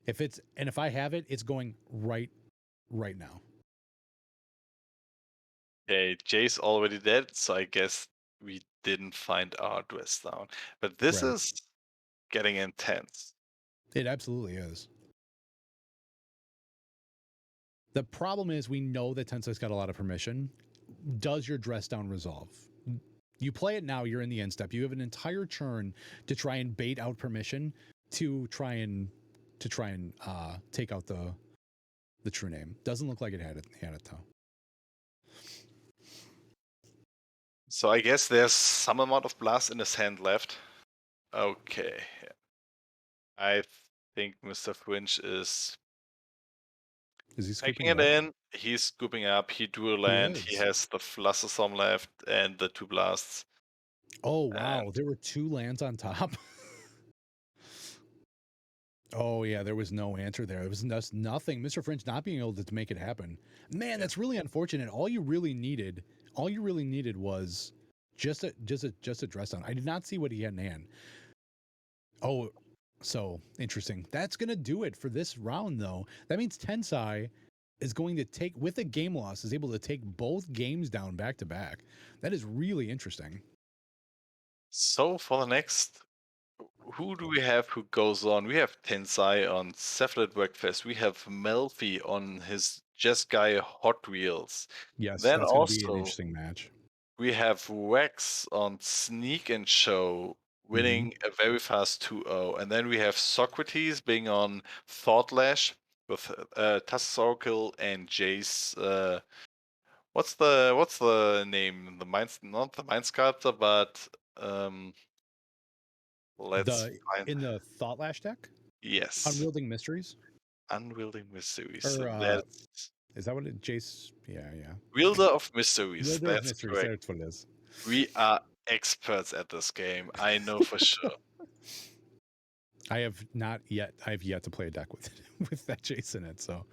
If I have it, it's going right now. Okay, Jay's already dead, so I guess we didn't find our dress down. But this Right. is getting intense. It absolutely is. The problem is we know that Tensei's got a lot of permission. Does your dress down resolve? You play it now, you're in the end step. You have an entire turn to try and bait out permission to try and take out the true name. Doesn't look like it had it though. So I guess there's some amount of blast in his hand left. Okay. I think Mr. Fringe is Is he taking scooping it it up? in. He's scooping up. He drew a He land. He is. has the Flusterstorm left and the 2 blasts. Oh wow, And there were 2 lands on top. Oh yeah, there was no answer there. It was just nothing. Mr. Fringe not being able to make it happen. Man, yeah. that's really unfortunate. All you really needed was just a dress down. I did not see what he had in hand. Oh, so interesting. That's gonna do it for this round, though. That means Tensai is going to take, with a game loss, is able to take both games down back to back. That is really interesting. So for the next, who do we have who goes on? We have Tensai on Cephalid Breakfast. We have Melfi on his Jeskai Hot Wheels. Yes, Then that's going to be an also interesting match. we have Rex on Sneak and Show, Mm-hmm. winning a very fast 2-0. And then we have Socrates being on Thought Lash with Tassaracle and Jace. What's the name? The Minds, not the Mind Sculptor, but um, let's The find. in the Thought Lash deck, Yes, Unwielding Mysteries, Unwielding Mysteries. or That's is that what it? Jace? Yeah, yeah. Wielder of Mysteries. Wielder of That's Mysteries. correct. That's what it is. We are experts at this game. I know for sure. I have not yet. I've yet to play a deck with with that Jace in it, so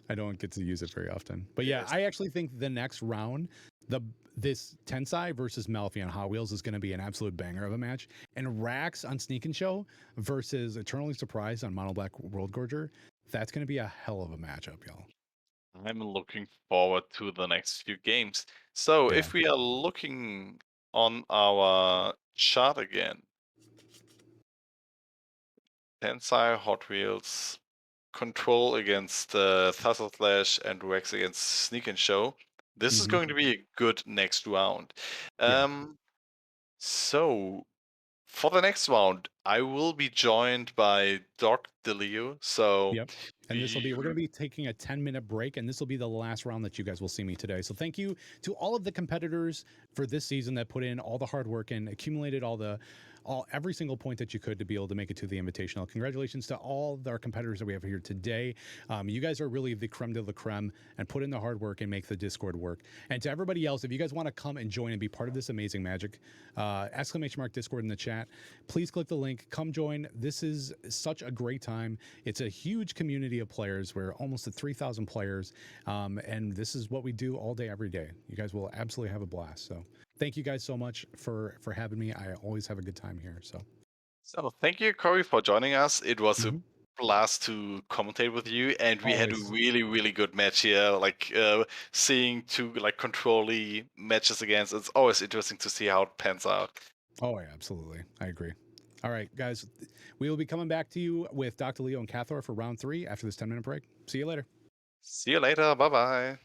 I don't get to use it very often. But yeah, Yes. I actually think the next round, the this Tensai versus Malfi on Hot Wheels is going to be an absolute banger of a match. And Rax on Sneak and Show versus Eternally Surprised on Mono Black WorldGorger, that's going to be a hell of a matchup, y'all. I'm looking forward to the next few games. So Yeah. if we are looking on our chart again, Tensai, Hot Wheels, Control against Thuzzle Slash, and Rex against Sneak and Show. This is Mm-hmm. going to be a good next round. Yeah. So for the next round, I will be joined by Doc DeLeo. So Yep. And this will be, we're going you, to be taking a 10-minute break, and this will be the last round that you guys will see me today. So thank you to all of the competitors for this season that put in all the hard work and accumulated every single point that you could to be able to make it to the Invitational. Congratulations to all our competitors that we have here today. You guys are really the creme de la creme and put in the hard work and make the Discord work. And to everybody else, if you guys want to come and join and be part of this amazing magic, !Discord in the chat. Please click the link. Come join. This is such a great time. It's a huge community of players. We're almost at 3,000 players. And this is what we do all day, every day. You guys will absolutely have a blast. So thank you guys so much for having me. I always have a good time here. so thank you, Corey, for joining us. It was a Mhm. blast to commentate with you, and we had a Always. really, really good match here. Like seeing two like control-y matches against. It's always interesting to see how it pans out. Oh, yeah, absolutely. I agree. All right, guys, we will be coming back to you with Dr. Leo and Cathor for round 3 after this 10-minute break. See you later. See you later. Bye bye.